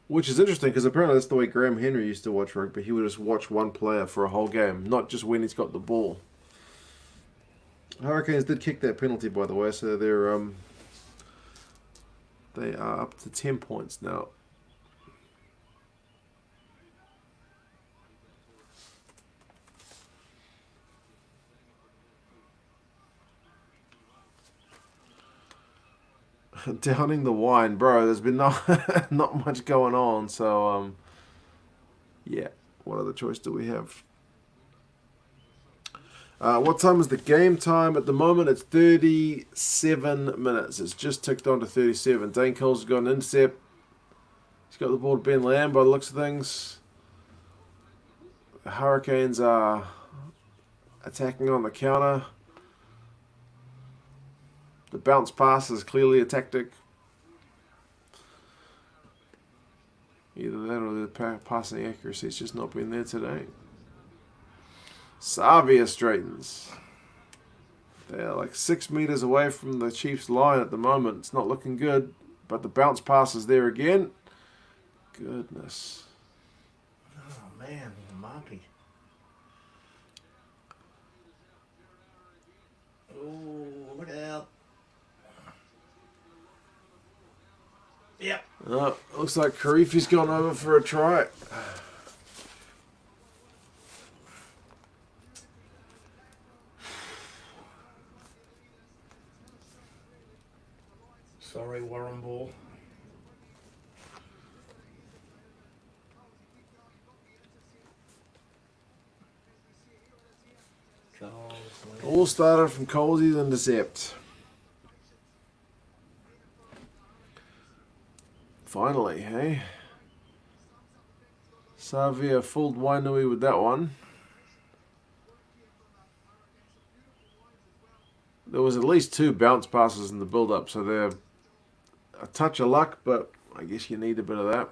Which is interesting because apparently that's the way Graham Henry used to watch rugby. He would just watch one player for a whole game, not just when he's got the ball. Hurricanes did kick that penalty, by the way, so they are up to 10 points now. Downing the wine, bro. There's been not much going on, so yeah. What other choice do we have? What time is the game time? At the moment, it's 37 minutes. It's just ticked on to 37. Dane Cole's got an intercept. He's got the ball to Ben Lamb by the looks of things. The Hurricanes are attacking on the counter. The bounce pass is clearly a tactic. Either that or the passing accuracy has just not been there today. Savia straightens. They're like 6 meters away from the Chiefs' line at the moment. It's not looking good, but the bounce pass is there again. Goodness. Oh man, Marty. Oh, look out. Yep. Oh, looks like Karifi's gone over for a try. Sorry, Warren Ball. All started from Colsey's intercept. Finally, hey? Savia fooled Wainui with that one. There was at least 2 bounce passes in the build-up, so they're a touch of luck, but I guess you need a bit of that.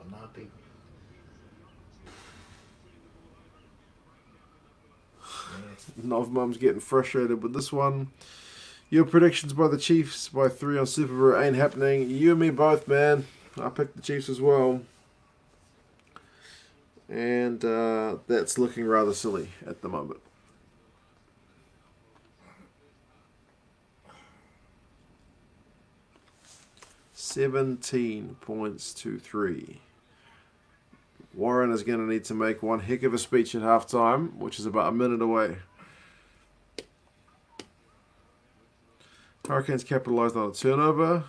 Marty. Novmum's getting frustrated with this one. Your predictions by the Chiefs by 3 on Super Bowl ain't happening. You and me both, man. I picked the Chiefs as well. And that's looking rather silly at the moment. $17.23. Warren is going to need to make one heck of a speech at halftime, which is about a minute away. Hurricanes capitalised on a turnover.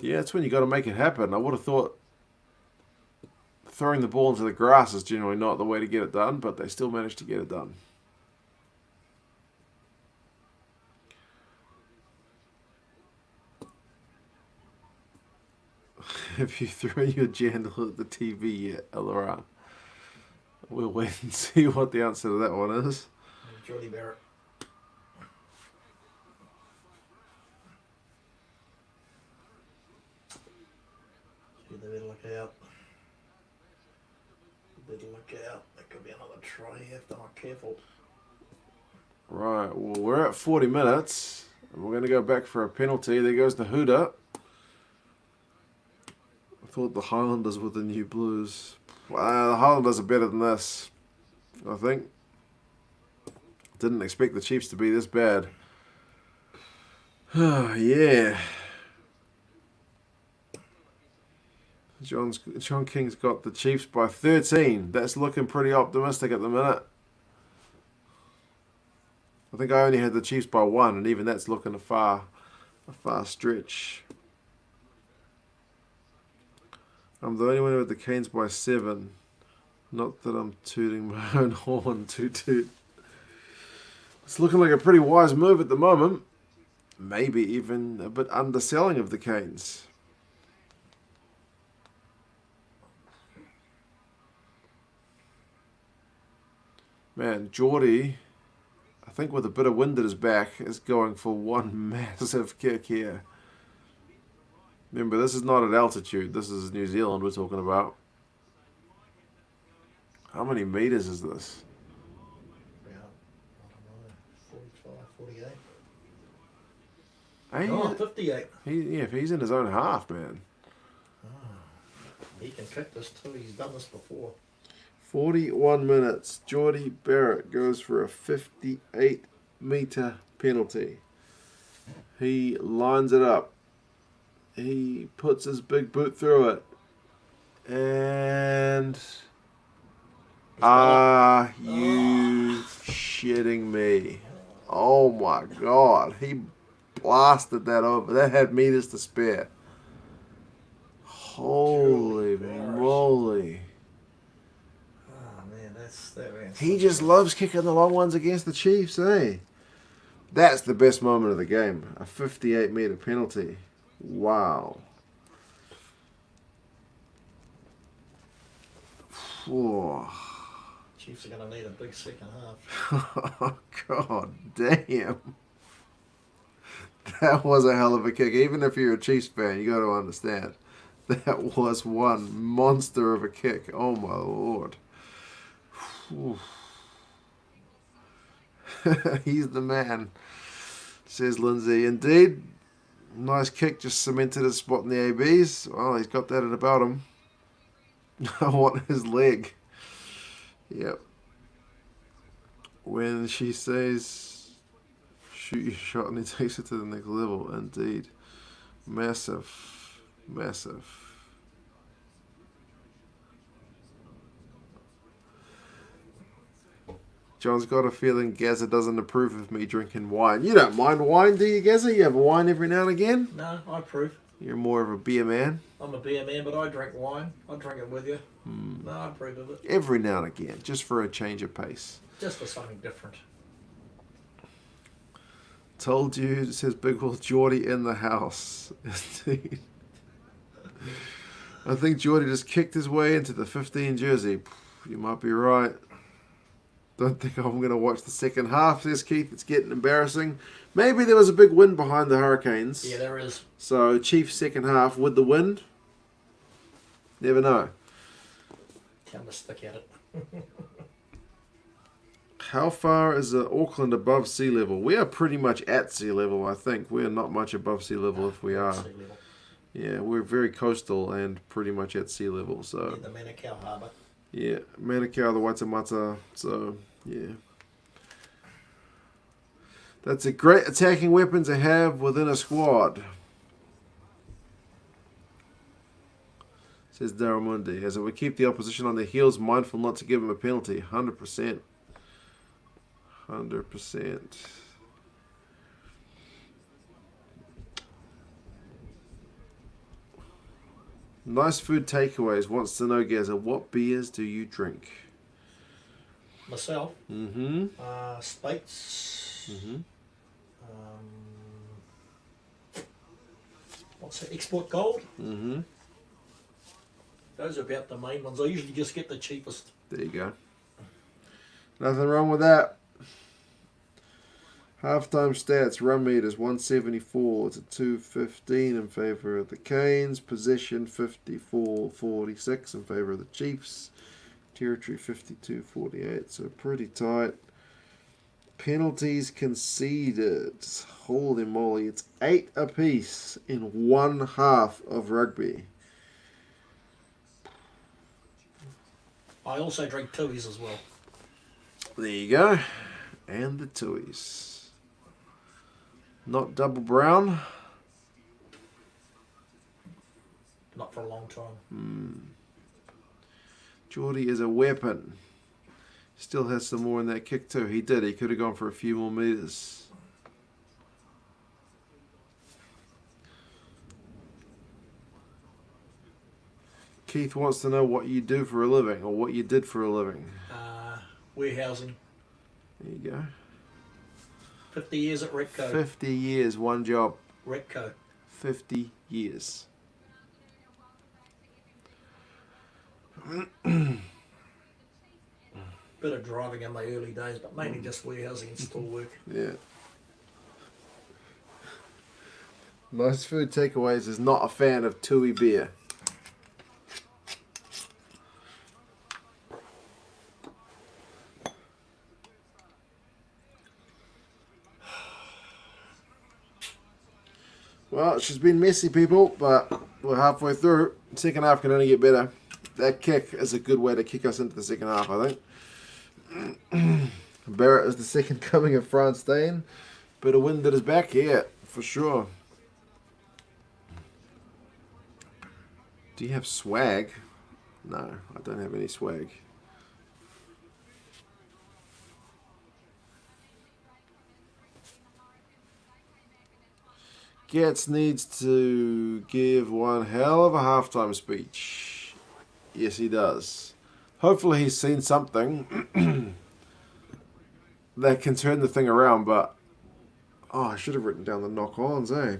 Yeah, that's when you got to make it happen. I would have thought throwing the ball into the grass is generally not the way to get it done, but they still managed to get it done. Have you thrown your jandal at the TV yet, Alara? We'll wait and see what the answer to that one is. Jordy Barrett. Gee, they better look out. Better look out. There could be another try here if they're not careful. Right, well, we're at 40 minutes. And we're going to go back for a penalty. There goes the hooter. I thought the Highlanders were the new Blues. Well, the Highlanders are better than this, I think. Didn't expect the Chiefs to be this bad. Yeah. John King's got the Chiefs by 13. That's looking pretty optimistic at the minute. I think I only had the Chiefs by 1, and even that's looking a far stretch. I'm the only one with the Canes by 7. Not that I'm tooting my own horn, toot. It's looking like a pretty wise move at the moment. Maybe even a bit underselling of the Canes. Man, Geordie, I think with a bit of wind at his back, is going for one massive kick here. Remember, this is not at altitude. This is New Zealand we're talking about. How many meters is this? About, I don't know, 45, 48. Hey, Oh, 58. if he's in his own half, man. He can kick this too. He's done this before. 41 minutes. Geordie Barrett goes for a 58-meter penalty. He lines it up. He puts his big boot through it. And are you shitting me? Oh my God. He blasted that over. That had meters to spare. Holy moly. He just loves kicking the long ones against the Chiefs, eh? That's the best moment of the game. A 58-meter penalty. Wow. Whoa. Chiefs are going to need a big second half. Oh, God damn. That was a hell of a kick. Even if you're a Chiefs fan, you got to understand. That was one monster of a kick. Oh, my Lord. He's the man, says Lindsay. Indeed. Nice kick, just cemented his spot in the ABs. Well, he's got that at about him. I want his leg. Yep. When she says, shoot your shot and he takes it to the next level. Indeed. Massive. Massive. John's got a feeling Gazza doesn't approve of me drinking wine. You don't mind wine, do you, Gazza? You have wine every now and again? No, I approve. You're more of a beer man? I'm a beer man, but I drink wine. I drink it with you. No, I approve of it. Every now and again, just for a change of pace. Just for something different. Told you, it says Big Will Geordie in the house. Indeed. I think Geordie just kicked his way into the 15 jersey. You might be right. Don't think I'm going to watch the second half, says Keith. It's getting embarrassing. Maybe there was a big wind behind the Hurricanes. Yeah, there is. So, Chiefs second half with the wind. Never know. Time to stick at it. How far is Auckland above sea level? We are pretty much at sea level, I think. We are not much above sea level if we are. Sea level. Yeah, we're very coastal and pretty much at sea level. So In the Manukau Harbour. yeah, Manukau, the Waitemata. So yeah, that's a great attacking weapon to have within a squad. Says Daramundi, as it would keep the opposition on their heels, mindful not to give them a penalty. 100%. 100%. Nice Food Takeaways wants to know, Gaza, what beers do you drink? Myself, Mm-hmm. Spates. Mm-hmm. What's that? Export Gold. Mm-hmm. Those are about the main ones. I usually just get the cheapest. There you go. Nothing wrong with that. Halftime stats, run meters 174 to 215 in favour of the Canes. Possession 54-46 in favour of the Chiefs. Territory 52-48, so pretty tight. Penalties conceded. Holy moly, it's 8 apiece in one half of rugby. I also drink Tuies as well. There you go. And the Tuies. Not double brown. Not for a long time. Geordie is a weapon. Still has some more in that kick too. He did. He could have gone for a few more meters. Keith wants to know what you do for a living, or what you did for a living. Warehousing. There you go. 50 years at Retco. 50 years, one job. Retco. 50 years. Bit of driving in my early days, but mainly just warehousing and store work. Yeah. Nice Food Takeaways is not a fan of Tui beer. Well, she's been messy, people, but we're halfway through. Second half can only get better. That kick is a good way to kick us into the second half, I think. Barrett is the second coming of France Dane. Bit of wind at his back here, for sure. Do you have swag? No, I don't have any swag. Getz needs to give one hell of a halftime speech. Yes, he does. Hopefully he's seen something that can turn the thing around, but... Oh, I should have written down the knock-ons, eh?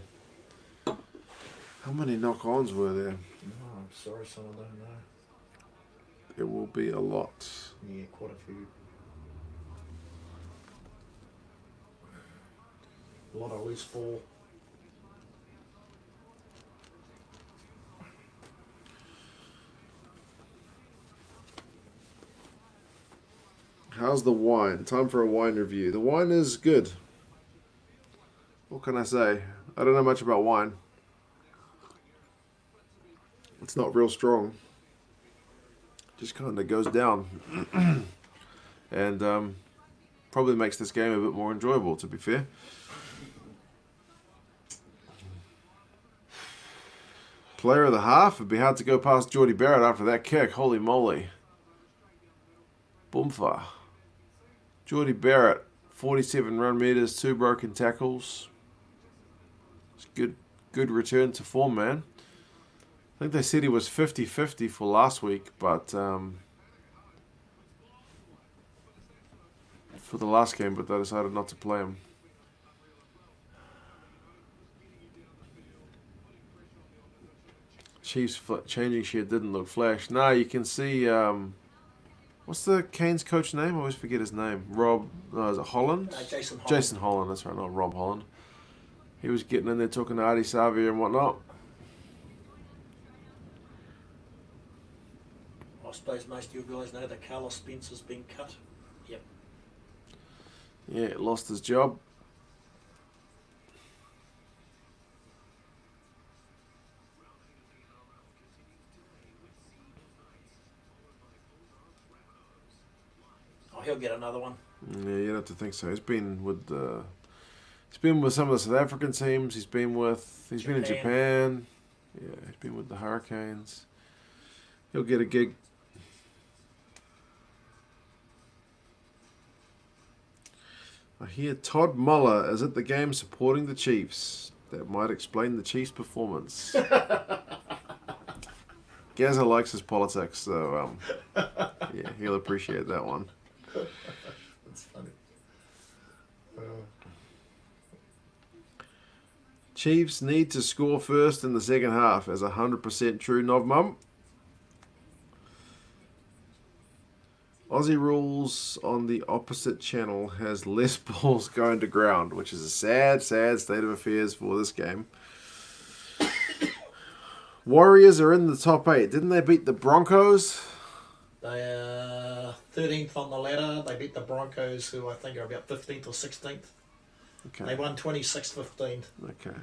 How many knock-ons were there? Oh, I'm sorry, son, I don't know. It will be a lot. Yeah, quite a few. A lot of loose ball. How's the wine? Time for a wine review. The wine is good. What can I say? I don't know much about wine. It's not real strong. Just kind of goes down. And probably makes this game a bit more enjoyable, to be fair. Player of the half. It'd be hard to go past Geordie Barrett after that kick. Holy moly. Boomfa. Geordie Barrett, 47 run meters, 2 broken tackles. It's good return to form, man. I think they said he was 50-50 for last week, but for the last game, but they decided not to play him. Chiefs changing shit didn't look flash. Nah, you can see... what's the Canes coach name? I always forget his name. Is it Holland? Jason Holland. Jason Holland, that's right, not Rob Holland. He was getting in there talking to Adi Savia and whatnot. I suppose most of you guys know that Carlos Spencer's been cut. Yep. Yeah, lost his job. Oh, he'll get another one. Yeah, you'd have to think so. He's been with some of the South African teams. He's been in Japan. Yeah, he's been with the Hurricanes. He'll get a gig. I hear Todd Muller is at the game supporting the Chiefs. That might explain the Chiefs' performance. Gazza likes his politics, so yeah, he'll appreciate that one. That's funny. Chiefs need to score first in the second half, as 100% true, Novmum. Aussie rules on the opposite channel has less balls going to ground, which is a sad, sad state of affairs for this game. Warriors are in the top 8. Didn't they beat the Broncos? They are 13th on the ladder. They beat the Broncos, who I think are about 15th or 16th. Okay. They won 26-15. Okay.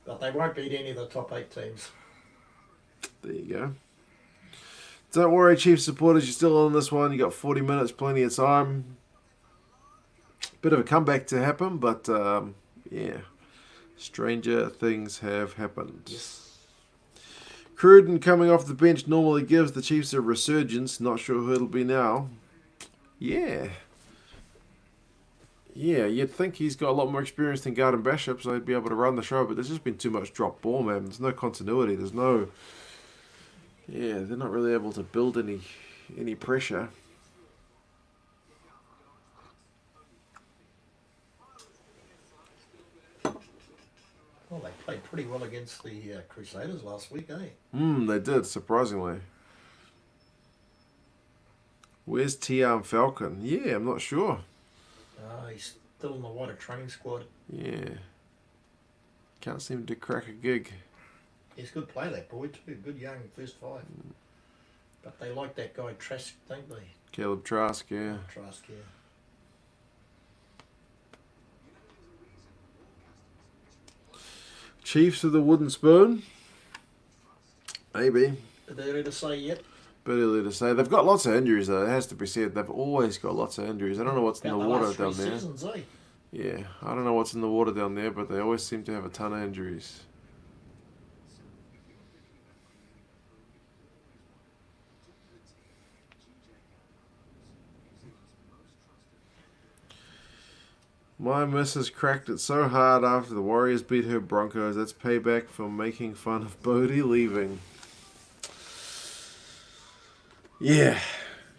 But they won't beat any of the top 8 teams. There you go. Don't worry, Chiefs supporters. You're still on this one. You got 40 minutes, plenty of time. Bit of a comeback to happen, but yeah. Stranger things have happened. Yes. Cruden coming off the bench normally gives the Chiefs a resurgence. Not sure who it'll be now. Yeah. Yeah, you'd think he's got a lot more experience than Garden Bishop, so he'd be able to run the show, but there's just been too much drop ball, man. There's no continuity. There's no... Yeah, they're not really able to build any pressure. Well, they played pretty well against the Crusaders last week, eh? They did, surprisingly. Where's T-Arm Falcon? Yeah, I'm not sure. He's still in the wider training squad. Yeah. Can't seem to crack a gig. He's a good player, that boy, too. Good young first 5. But they like that guy Trask, don't they? Caleb Trask, yeah. Trask, yeah. Chiefs with a wooden spoon? Maybe. Are they ready to say yet? Bit early to say. They've got lots of injuries, though. It has to be said. They've always got lots of injuries. I don't know what's in the water last 3 down there. seasons, eh? Yeah, I don't know what's in the water down there, but they always seem to have a ton of injuries. My missus cracked it so hard after the Warriors beat her Broncos. That's payback for making fun of Bodie leaving. Yeah,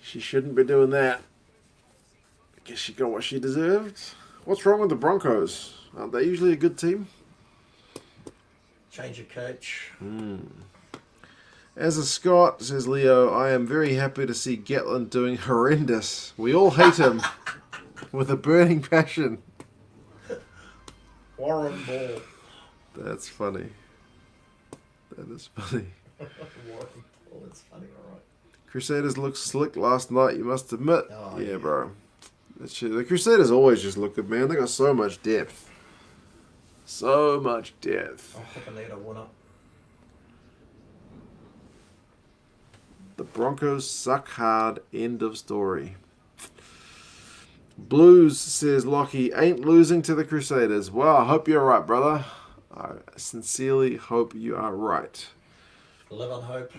she shouldn't be doing that. I guess she got what she deserved. What's wrong with the Broncos? Aren't they usually a good team? Change of coach. As a Scot, says Leo, I am very happy to see Gatland doing horrendous. We all hate him with a burning passion. Warren Ball. That's funny. That is funny. Warren Ball, that's funny, alright. Crusaders looked slick last night, you must admit. Oh, yeah, yeah, bro. That shit. The Crusaders always just look good, man. They got so much depth. So much depth. I think I need a winner. The Broncos suck hard. End of story. Blues, says Lockie, ain't losing to the Crusaders. Well, I hope you're right, brother. I sincerely hope you are right. Live on hope.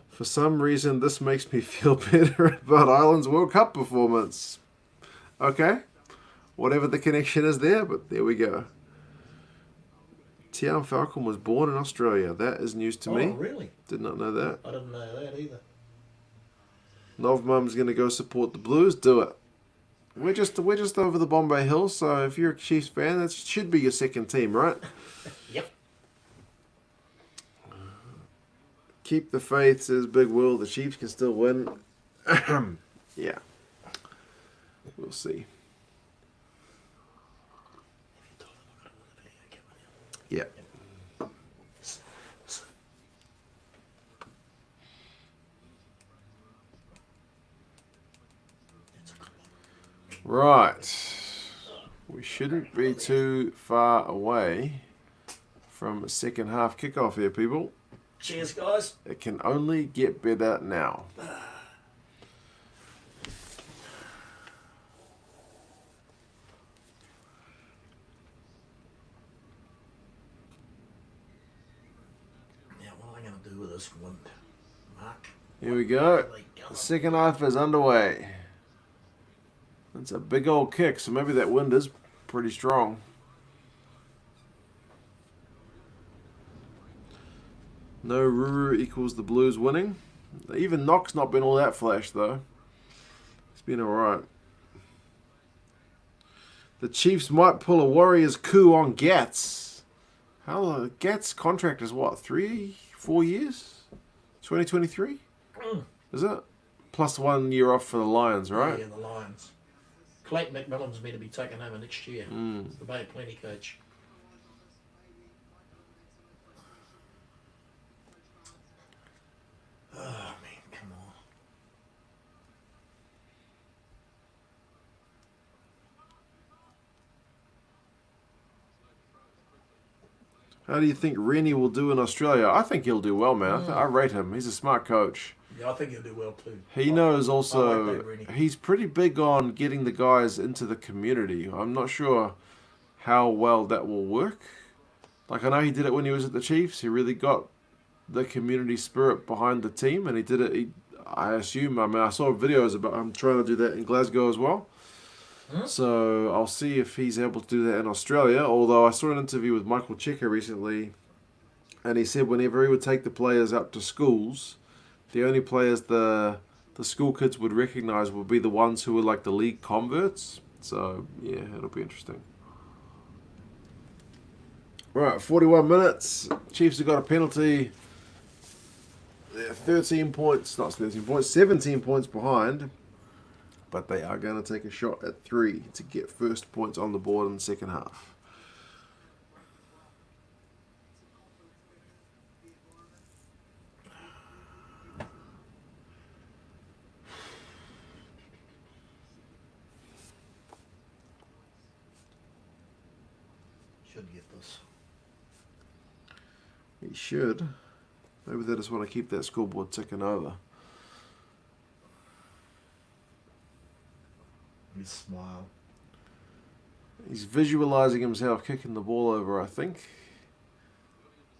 For some reason, this makes me feel better about Ireland's World Cup performance. Okay. Whatever the connection is there, but there we go. Tian Falcon was born in Australia. That is news to me. Oh, really? Did not know that. I didn't know that either. Novmum's going to go support the Blues. Do it. We're just over the Bombay Hills, so if you're a Chiefs fan, that should be your second team, right? Yep. Keep the faith, says Big Will. The Chiefs can still win. Yeah. We'll see. Yeah. Right. We shouldn't be too far away from a second half kickoff here, people. Cheers, guys. It can only get better now. Now, what am I going to do with this wind, Mark? Here we go. The second half is underway. It's a big old kick, so maybe that wind is pretty strong. No Ruru equals the Blues winning. Even Knock's not been all that flash, though. It's been alright. The Chiefs might pull a Warriors coup on Gats. How Gats' contract is what, 3-4 years? 2023? Is it? Plus 1 year off for the Lions, right? Yeah, the Lions. Clayton McMillan's meant to be taken over next year. The Bay of Plenty coach. Oh, man, come on. How do you think Rennie will do in Australia? I think he'll do well, man. I rate him. He's a smart coach. Yeah, I think he'll do well too. He knows also, I like that, Rennie. he's pretty big on getting the guys into the community. I'm not sure how well that will work. Like, I know he did it when he was at the Chiefs. He really got the community spirit behind the team, and he did it, I assume, I saw videos about him trying to do that in Glasgow as well. So I'll see if he's able to do that in Australia. Although I saw an interview with Michael Checker recently, and he said whenever he would take the players up to schools, the only players the school kids would recognise would be the ones who were like the league converts. So yeah, it'll be interesting. Right, 41 minutes. Chiefs have got a penalty. They're 13 points, not 13 points, 17 points behind. But they are going to take a shot at 3 to get first points on the board in the second half. Should get this. He should. Maybe they just want to keep that scoreboard ticking over. His smile. He's visualizing himself kicking the ball over, I think,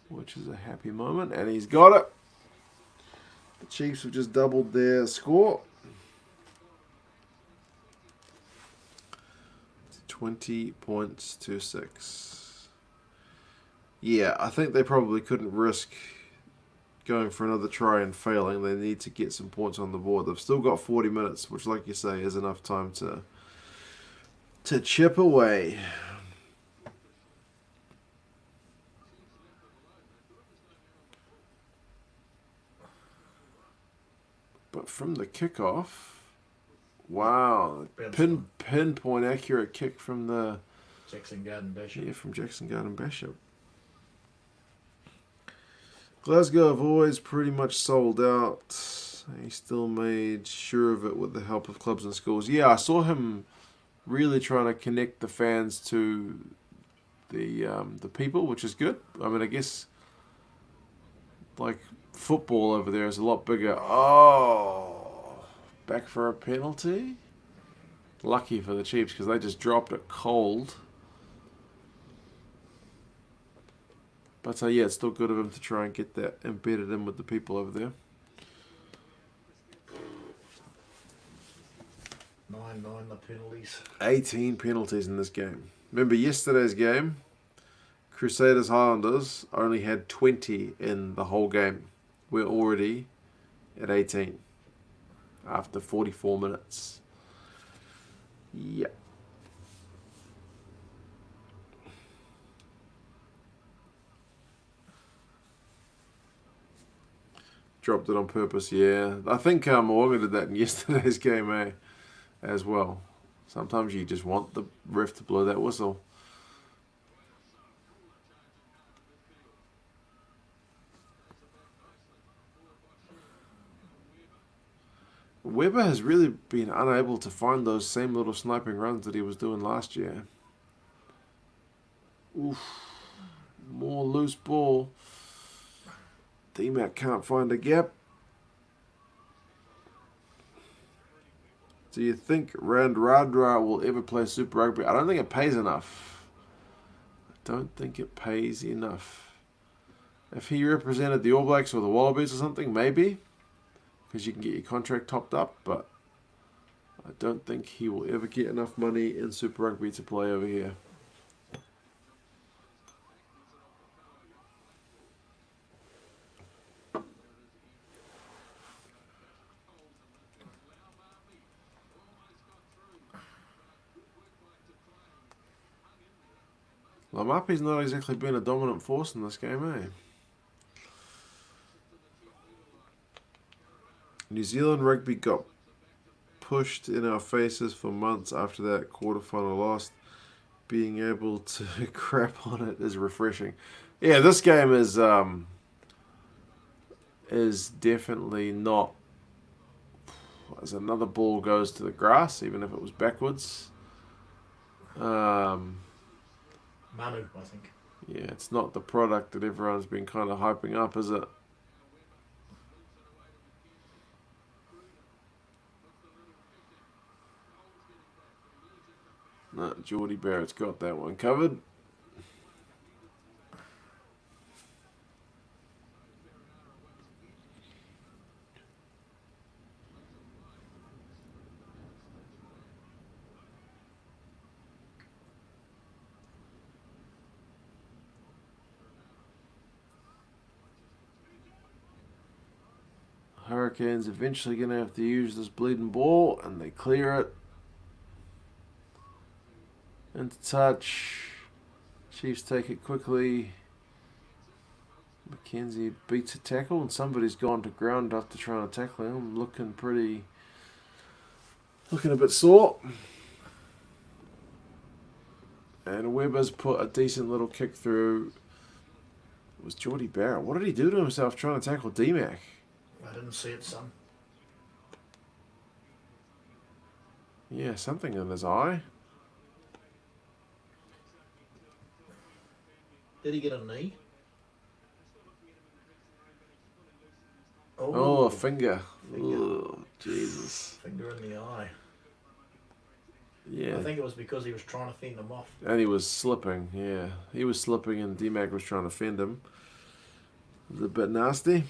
which is a happy moment, and he's got it. The Chiefs have just doubled their score. 20 points to 6. Yeah, I think they probably couldn't risk going for another try and failing. They need to get some points on the board. They've still got 40 minutes, which, like you say, is enough time to chip away. But from the kickoff, wow, pinpoint accurate kick from the Jackson Garden Bishop. Yeah, from Jackson Garden Bishop. Glasgow have always pretty much sold out. He still made sure of it with the help of clubs and schools. Yeah, I saw him really trying to connect the fans to the people, which is good. I mean, I guess like football over there is a lot bigger. Oh, back for a penalty. Lucky for the Chiefs because they just dropped it cold. But yeah, it's still good of him to try and get that embedded in with the people over there. 9 the penalties. 18 penalties in this game. Remember yesterday's game? Crusaders Highlanders only had 20 in the whole game. We're already at 18 after 44 minutes. Yeah. Dropped it on purpose, yeah. I think Morgan did that in yesterday's game, as well. Sometimes you just want the ref to blow that whistle. Weber has really been unable to find those same little sniping runs that he was doing last year. Oof. More loose ball. D-Mac can't find a gap. Do you think Radra will ever play Super Rugby? I don't think it pays enough. If he represented the All Blacks or the Wallabies or something, maybe. Because you can get your contract topped up. But I don't think he will ever get enough money in Super Rugby to play over here. Lamapi's not exactly been a dominant force in this game, eh? New Zealand rugby got pushed in our faces for months after that quarterfinal loss. Being able to crap on it is refreshing. Yeah, this game is definitely not. As another ball goes to the grass, even if it was backwards. Manu, I think. Yeah, it's not the product that everyone's been kind of hyping up, is it? No, Geordie Barrett's got that one covered. Hurricanes eventually going to have to use this bleeding ball, and they clear it. Into touch. Chiefs take it quickly. McKenzie beats a tackle, and somebody's gone to ground after trying to tackle him. Looking a bit sore. And Webber's put a decent little kick through. It was Geordie Barrett. What did he do to himself trying to tackle D-Mac? I didn't see it, son. Yeah, something in his eye. Did he get a knee? Oh, a finger. Oh, Jesus. Finger in the eye. Yeah. I think it was because he was trying to fend him off. And he was slipping, yeah. He was slipping and D-Mac was trying to fend him. It was a bit nasty.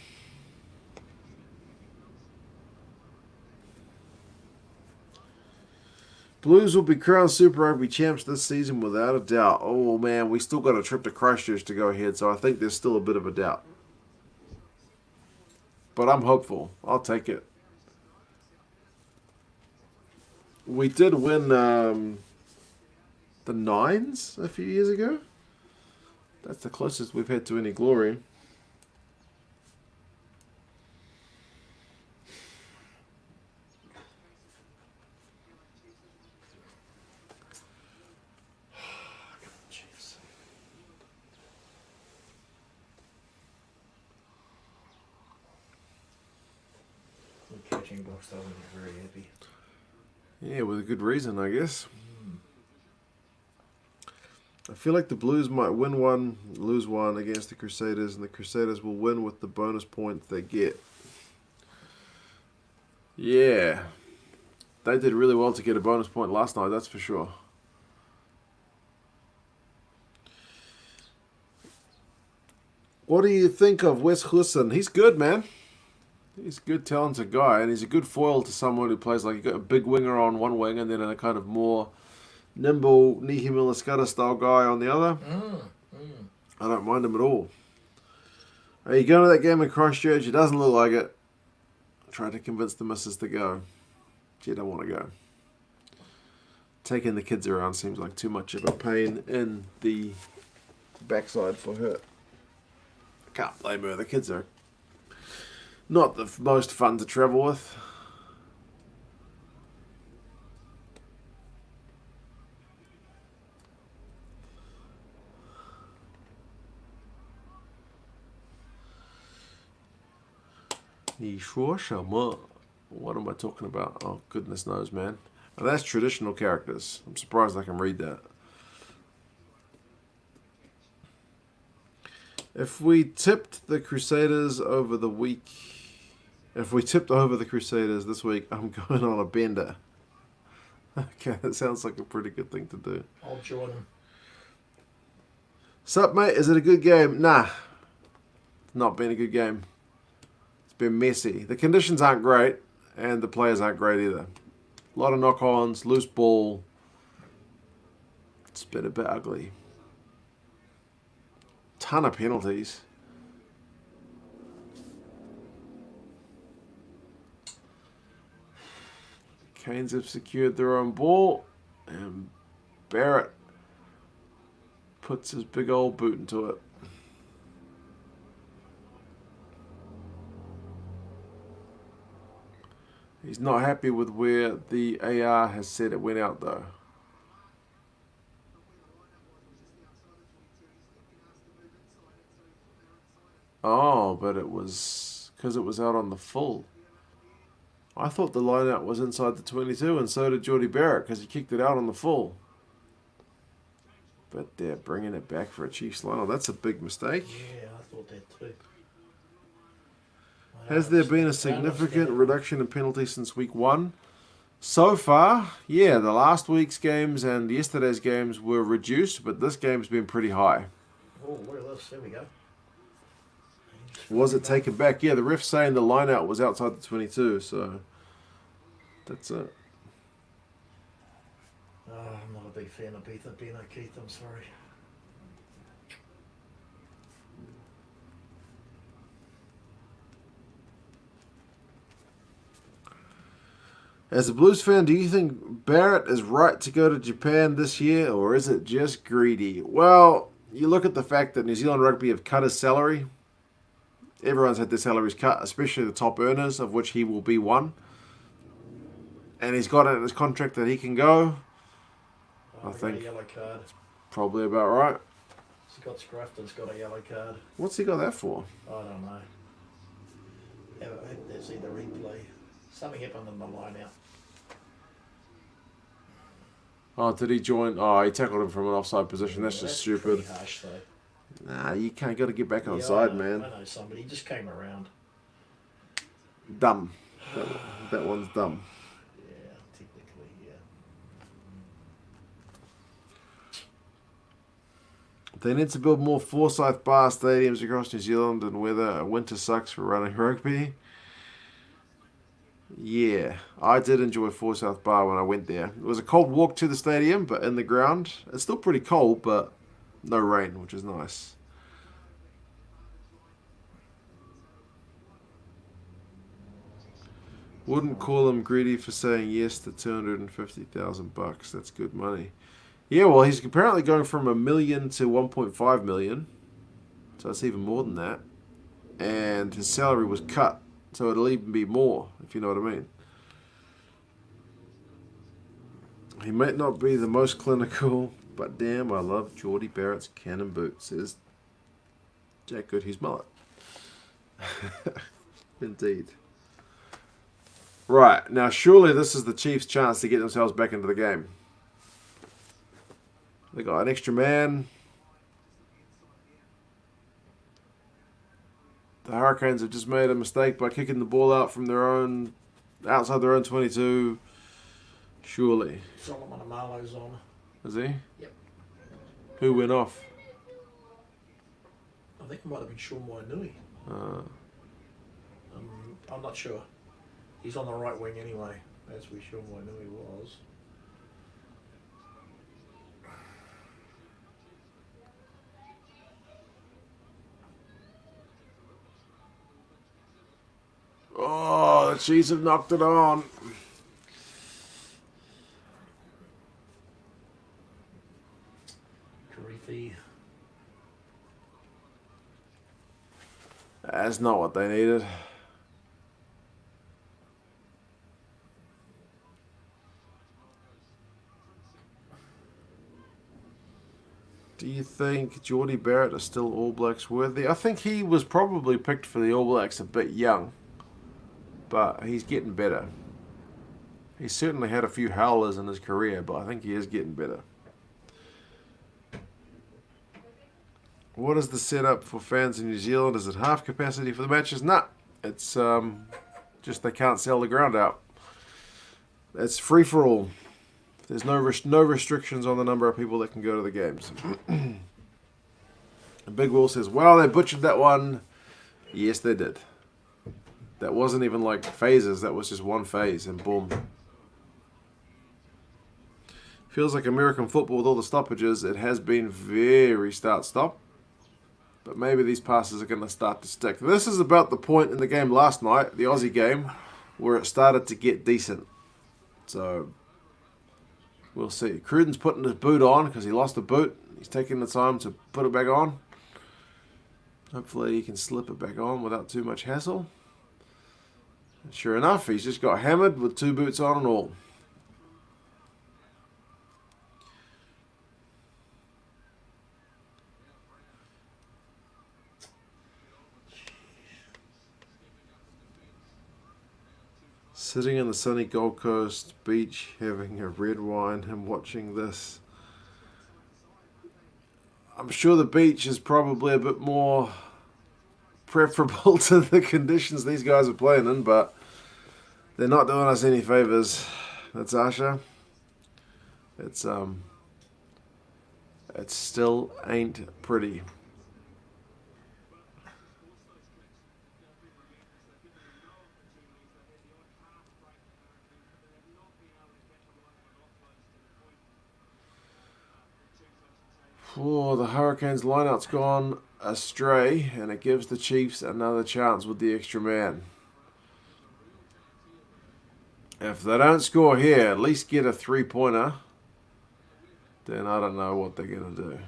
Blues will be crowned Super Rugby champs this season without a doubt. Oh man, we still got a trip to Christchurch to go ahead, so I think there's still a bit of a doubt. But I'm hopeful. I'll take it. We did win the Nines a few years ago. That's the closest we've had to any glory. The catching box doesn't be very happy. Yeah, with a good reason, I guess. I feel like the Blues might win one, lose one against the Crusaders, and the Crusaders will win with the bonus points they get. Yeah. They did really well to get a bonus point last night, that's for sure. What do you think of Wes Husson? He's good, man. He's a good, talented guy, and he's a good foil to someone who plays like a big winger on one wing and then a kind of more nimble Nihi Milaskata style guy on the other. I don't mind him at all. Are you going to that game in Christchurch? It doesn't look like it. I tried to convince the missus to go. She don't want to go. Taking the kids around seems like too much of a pain in the backside for her. I can't blame her. The kids are not the most fun to travel with. What am I talking about? Oh, goodness knows, man. Now, that's traditional characters. I'm surprised I can read that. If we tipped the Crusaders over the week... If we tipped over the Crusaders this week, I'm going on a bender. Okay, that sounds like a pretty good thing to do. I'll join him. Sup, mate? Is it a good game? Nah. It's not been a good game. It's been messy. The conditions aren't great, and the players aren't great either. A lot of knock-ons, loose ball. It's been a bit ugly. Ton of penalties. Canes have secured their own ball, and Barrett puts his big old boot into it. He's not happy with where the AR has said it went out though. Oh, but it was because it was out on the full. I thought the line out was inside the 22, and so did Jordie Barrett because he kicked it out on the full. But they're bringing it back for a Chiefs line out. That's a big mistake. Yeah, I thought that too. Has there been a significant reduction in penalties since week 1? So far, yeah, the last week's games and yesterday's games were reduced, but this game's been pretty high. Oh, look at this. There we go. Was it taken back? Yeah, the ref's saying the line out was outside the 22, so that's it. I'm not a big fan of Beno Keith, I'm sorry. As a Blues fan, do you think Barrett is right to go to Japan this year, or is it just greedy? Well, you look at the fact that New Zealand Rugby have cut his salary. Everyone's had their salaries cut, especially the top earners, of which he will be one. And he's got it in his contract that he can go. I think a yellow card. Probably about right. Scott Scrafton's got a yellow card. What's he got that for? I don't know. Let's see the replay. Something happened in the line out. Oh, did he join? Oh, he tackled him from an offside position. That's just stupid. Pretty harsh, though. Nah, you can't. Got to get back on side, man. I know somebody. He just came around. Dumb. That one's dumb. Yeah, technically, yeah. They need to build more Forsyth Bar stadiums across New Zealand, and whether winter sucks for running rugby. Yeah, I did enjoy Forsyth Bar when I went there. It was a cold walk to the stadium, but in the ground. It's still pretty cold, but no rain, which is nice. Wouldn't call him greedy for saying yes to $250,000. That's good money. Yeah, well, he's apparently going from $1 million to 1.5 million, so that's even more than that. And his salary was cut, so it'll even be more, if you know what I mean. He might not be the most clinical, but damn, I love Jordie Barrett's cannon boot, says Jack Goodhue's mullet. Indeed. Right, now surely this is the Chiefs' chance to get themselves back into the game. They got an extra man. The Hurricanes have just made a mistake by kicking the ball out from outside their own 22. Surely. Solomon Amalo's on. Is he? Yep. Who went off? I think it might have been Sean Wainui. I'm not sure. He's on the right wing anyway. That's where Sean Wainui was. Oh, the Chiefs have knocked it on. Karifi. That's not what they needed. Do you think Jordie Barrett is still All Blacks worthy? I think he was probably picked for the All Blacks a bit young, but he's getting better. He's certainly had a few howlers in his career, but I think he is getting better. What is the setup for fans in New Zealand? Is it half capacity for the matches? Nah, it's just they can't sell the ground out. It's free for all. There's no restrictions on the number of people that can go to the games. And Big Will says, well, they butchered that one. Yes, they did. That wasn't even like phases. That was just one phase, and boom. Feels like American football with all the stoppages. It has been very start-stop. But maybe these passes are going to start to stick. This is about the point in the game last night, the Aussie game, where it started to get decent. So we'll see. Cruden's putting his boot on because he lost a boot. He's taking the time to put it back on. Hopefully he can slip it back on without too much hassle. And sure enough, he's just got hammered with 2 boots on and all. Sitting in the sunny Gold Coast beach, having a red wine and watching this. I'm sure the beach is probably a bit more preferable to the conditions these guys are playing in, but they're not doing us any favors. That's Asha. It still ain't pretty. Oh, the Hurricanes lineout's gone astray, and it gives the Chiefs another chance with the extra man. If they don't score here, at least get a 3-pointer, then I don't know what they're going to do.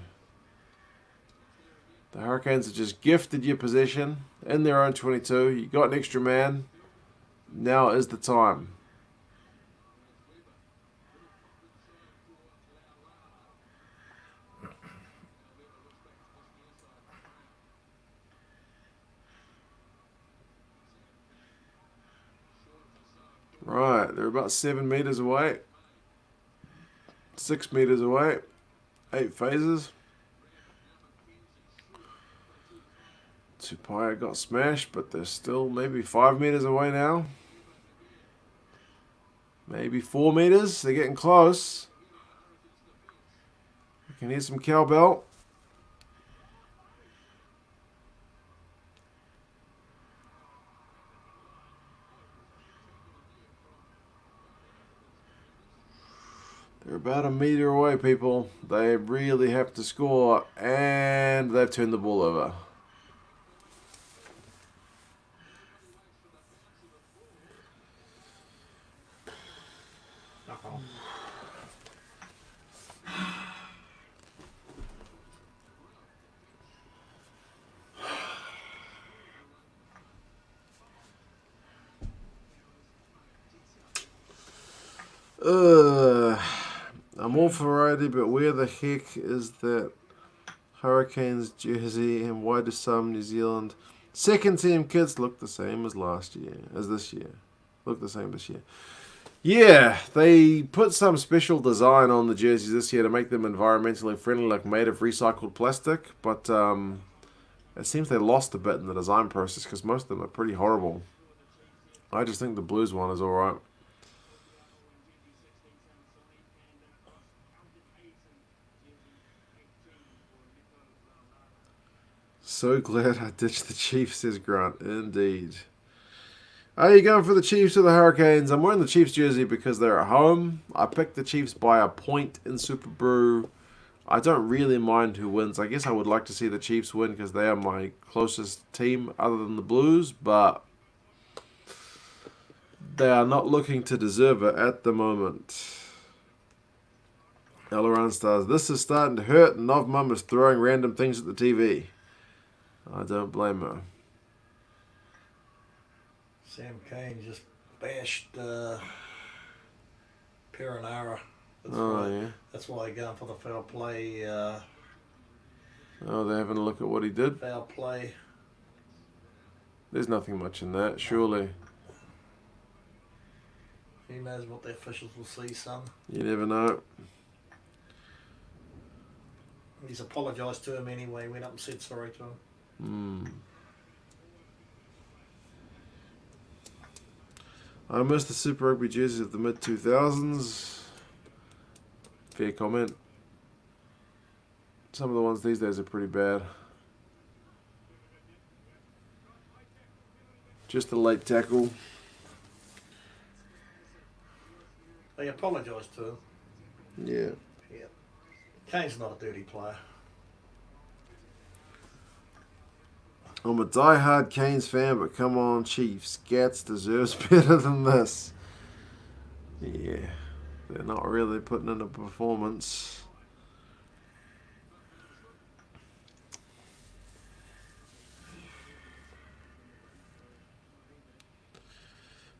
The Hurricanes have just gifted you possession in their own 22. You got an extra man. Now is the time. Right, they're about 7 meters away. 6 meters away. 8 phases. Tupaia got smashed, but they're still maybe 5 meters away now. Maybe 4 meters. They're getting close. You can hear some cowbell. They're about a meter away, people. They really have to score, and they've turned the ball over. I'm all for variety, but where the heck is that Hurricanes jersey, and why do some New Zealand second team kids look the same as this year? Look the same this year. Yeah, they put some special design on the jerseys this year to make them environmentally friendly, like made of recycled plastic, but it seems they lost a bit in the design process because most of them are pretty horrible. I just think the Blues one is alright. So glad I ditched the Chiefs, says Grant. Indeed. Are you going for the Chiefs or the Hurricanes? I'm wearing the Chiefs jersey because they're at home. I picked the Chiefs by a point in Super Brew. I don't really mind who wins. I guess I would like to see the Chiefs win because they are my closest team other than the Blues, but they are not looking to deserve it at the moment. Aileron Stars. This is starting to hurt, and Nov Mum is throwing random things at the TV. I don't blame her. Sam Kane just bashed Perenara. That's why they're going for the foul play. They're having a look at what he did. Foul play. There's nothing much in that, surely. Who knows what the officials will see, son? You never know. He's apologised to him anyway. Went up and said sorry to him. I miss the Super Rugby jerseys of the mid-2000s. Fair comment. Some of the ones these days are pretty bad. Just a late tackle. They apologised to him. Yeah. Yeah. Kane's not a dirty player. I'm a die-hard Canes fan, but come on, Chiefs. Gats deserves better than this. Yeah, they're not really putting in a performance.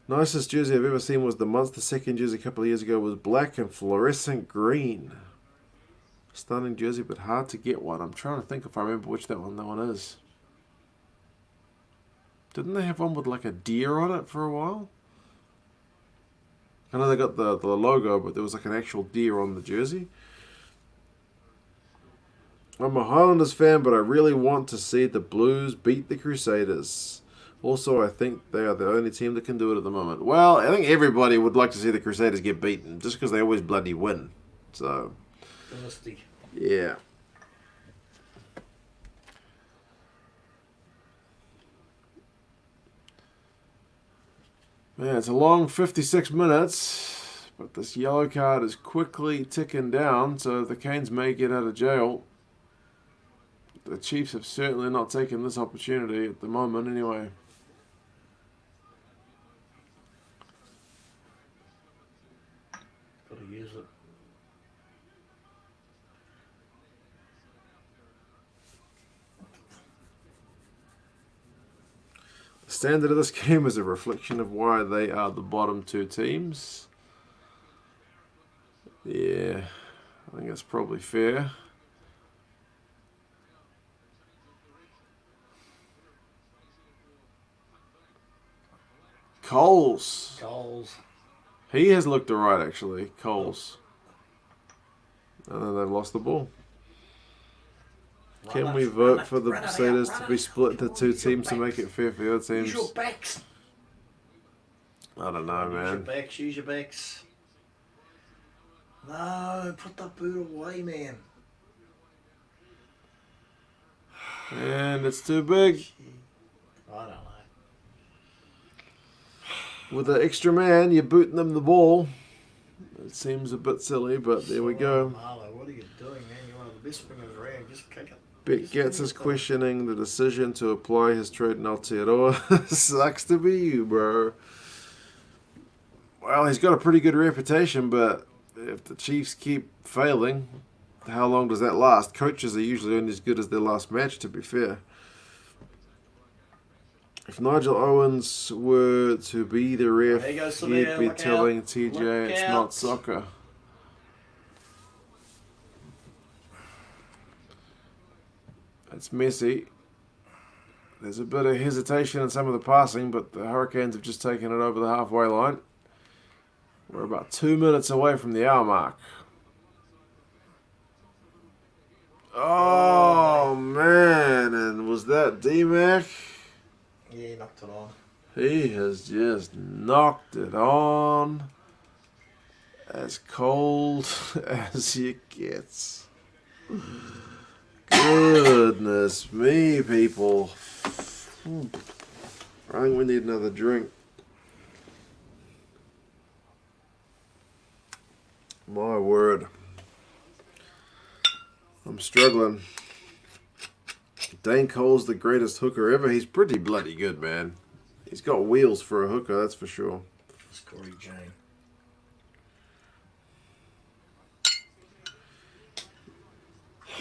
Nicest jersey I've ever seen was the Munster second jersey a couple of years ago. Was black and fluorescent green. Stunning jersey, but hard to get one. I'm trying to think if I remember which that one is. Didn't they have one with like a deer on it for a while? I know they got the logo, but there was like an actual deer on the jersey. I'm a Highlanders fan, but I really want to see the Blues beat the Crusaders. Also, I think they are the only team that can do it at the moment. Well, I think everybody would like to see the Crusaders get beaten, just because they always bloody win. So, Dynasty. yeah. Man, it's a long 56 minutes, but this yellow card is quickly ticking down, so the Canes may get out of jail. The Chiefs have certainly not taken this opportunity at the moment anyway. Got to use it. The standard of this game is a reflection of why they are the bottom two teams. Yeah, I think that's probably fair. Coles. He has looked alright actually, Coles. And then they've lost the ball. Can we vote for the Crusaders to be split into two teams to make it fair for the other teams? Use your backs. I don't know, man. Use your backs. No, put the boot away, man. And it's too big. I don't know. With an extra man, you're booting them the ball. It seems a bit silly, but there we go. Marlo, what are you doing, man? You're one of the best wingers around. Just kick it. Beck gets us questioning the decision to apply his trade in Aotearoa. Sucks to be you, bro. Well, he's got a pretty good reputation, but if the Chiefs keep failing, how long does that last? Coaches are usually only as good as their last match, to be fair. If Nigel Owens were to be the ref, he'd be telling TJ it's not soccer. It's messy. There's a bit of hesitation in some of the passing, but the Hurricanes have just taken it over the halfway line. We're about 2 minutes away from the hour mark. Oh, man. And was that D-Mac? Yeah, he knocked it on. He has just knocked it on. As cold as it gets. Goodness me, people. I think we need another drink. My word. I'm struggling. Dane Cole's the greatest hooker ever. He's pretty bloody good, man. He's got wheels for a hooker, that's for sure. It's Corey Jane.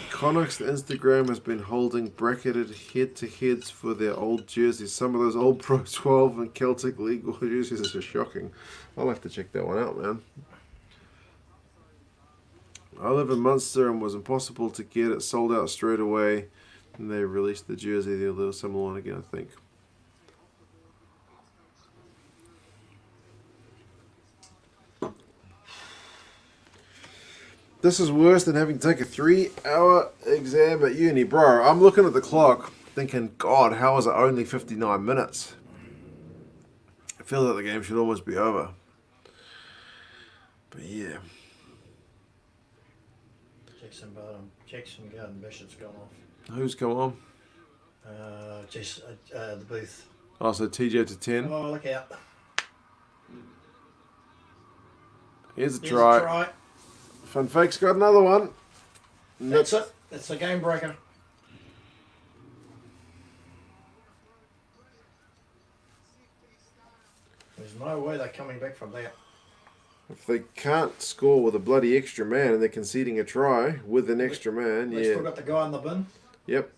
Connacht's Instagram has been holding bracketed head-to-heads for their old jerseys. Some of those old Pro 12 and Celtic League jerseys are just shocking. I'll have to check that one out, man. I live in Munster and was impossible to get it sold out straight away. And they released the jersey. They'll do a similar one again, I think. This is worse than having to take a 3-hour exam at uni. Bro, I'm looking at the clock thinking, God, how is it only 59 minutes? I feel like the game should almost be over. But yeah. Jackson Garden Bishop's gone off. Who's come on? The booth. Oh, so TJ to 10. Oh, look out. Here's a try. Fun Fake's got another one. That's it. That's a game breaker. There's no way they're coming back from that. If they can't score with a bloody extra man and they're conceding a try with an extra man, They still got the guy in the bin. Yep.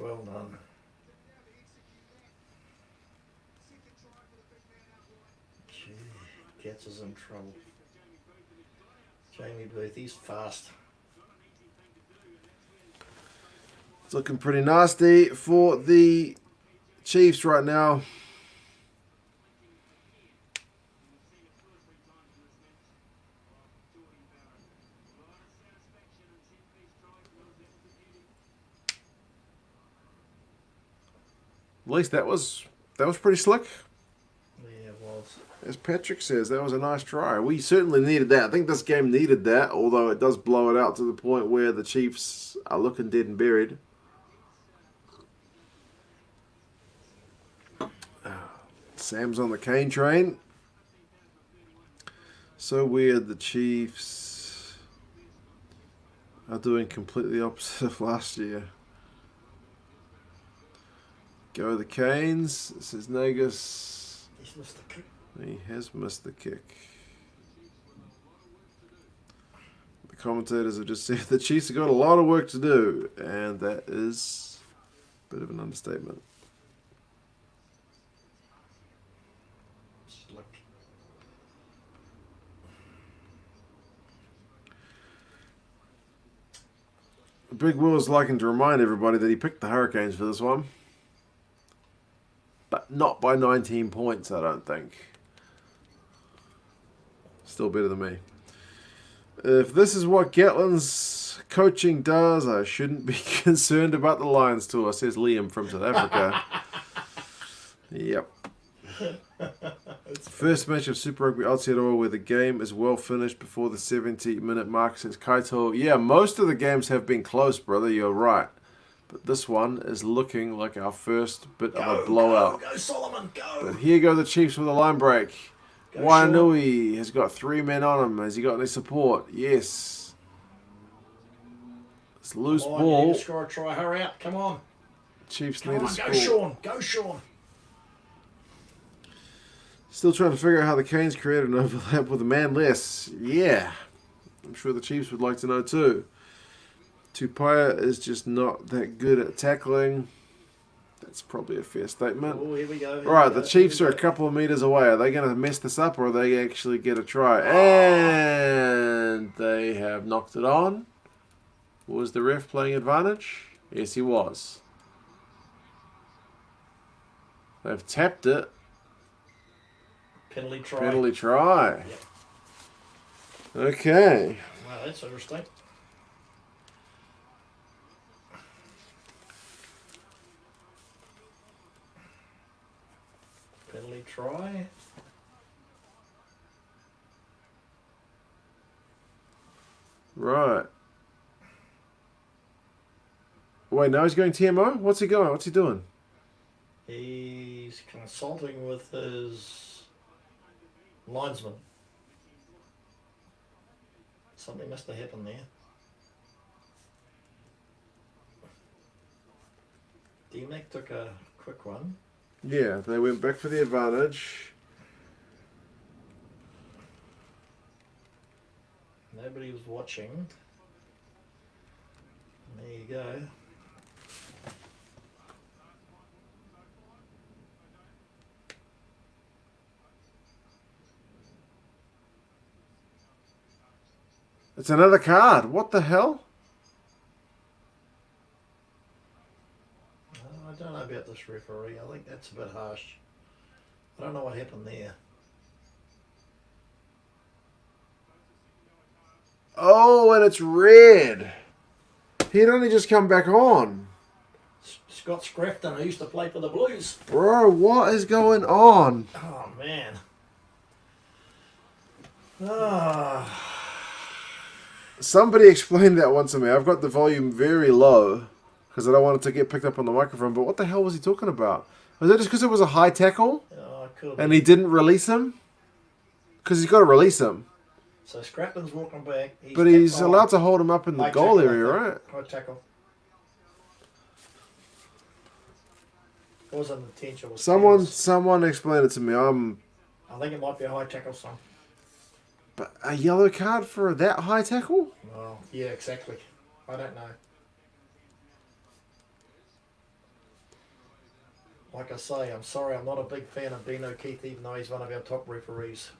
Well done. Gee, gets us in trouble. Jamie Booth, he's fast. It's looking pretty nasty for the Chiefs right now. At least that was pretty slick. Yeah, it was. As Patrick says, that was a nice try. We certainly needed that. I think this game needed that, although it does blow it out to the point where the Chiefs are looking dead and buried. Sam's on the Kane train. So weird the Chiefs are doing completely opposite of last year. Go the Canes. This is Negus. He's missed the kick. He has missed the kick. The commentators have just said the Chiefs have got a lot of work to do, and that is a bit of an understatement. Slick. Big Will's liking to remind everybody that he picked the Hurricanes for this one. But not by 19 points, I don't think. Still better than me. If this is what Gatlin's coaching does, I shouldn't be concerned about the Lions tour, says Liam from South Africa. Yep. First match of Super Rugby Aotearoa where the game is well finished before the 70-minute mark since Kaito. Yeah, most of the games have been close, brother. You're right. But this one is looking like our first bit of a blowout. Go, Solomon, go! But here go the Chiefs with a line break. Wainui has got 3 men on him. Has he got any support? Yes. It's loose ball. You need to score a try. Hurry up. Come on. Chiefs Come need on, a score. go, Sean. Go, Sean. Still trying to figure out how the Canes created an overlap with a man less. Yeah. I'm sure the Chiefs would like to know too. Tupaia is just not that good at tackling. That's probably a fair statement. Oh, here we go. Right, the Chiefs are a couple of meters away. Are they going to mess this up or are they actually get a try? And they have knocked it on. Was the ref playing advantage? Yes, he was. They've tapped it. Penalty try. Penalty try. Yep. Okay. Wow, that's interesting. Penalty try. Right. Wait, now he's going TMO? What's he going? What's he doing? He's consulting with his linesman. Something must have happened there. D-Mac took a quick one. Yeah, they went back for the advantage. Nobody was watching. There you go. It's another card. What the hell? I don't know about this referee. I think that's a bit harsh. I don't know what happened there. Oh, and it's red. He'd only just come back on. Scott Scrafton, who used to play for the Blues. Bro, what is going on? Oh, man. Ah. Somebody explained that one to me. I've got the volume very low because I don't want it to get picked up on the microphone. But what the hell was he talking about? Was that just because it was a high tackle and he didn't release him? Because he's got to release him. So Scrafton's walking back. But he's allowed to hold him up in the goal area, right? High tackle. It wasn't intentional. Someone explained it to me. I think it might be a high tackle, son. But a yellow card for that high tackle? Oh, yeah, exactly. I don't know. Like I say, I'm sorry, I'm not a big fan of Dean O'Keefe, even though he's one of our top referees.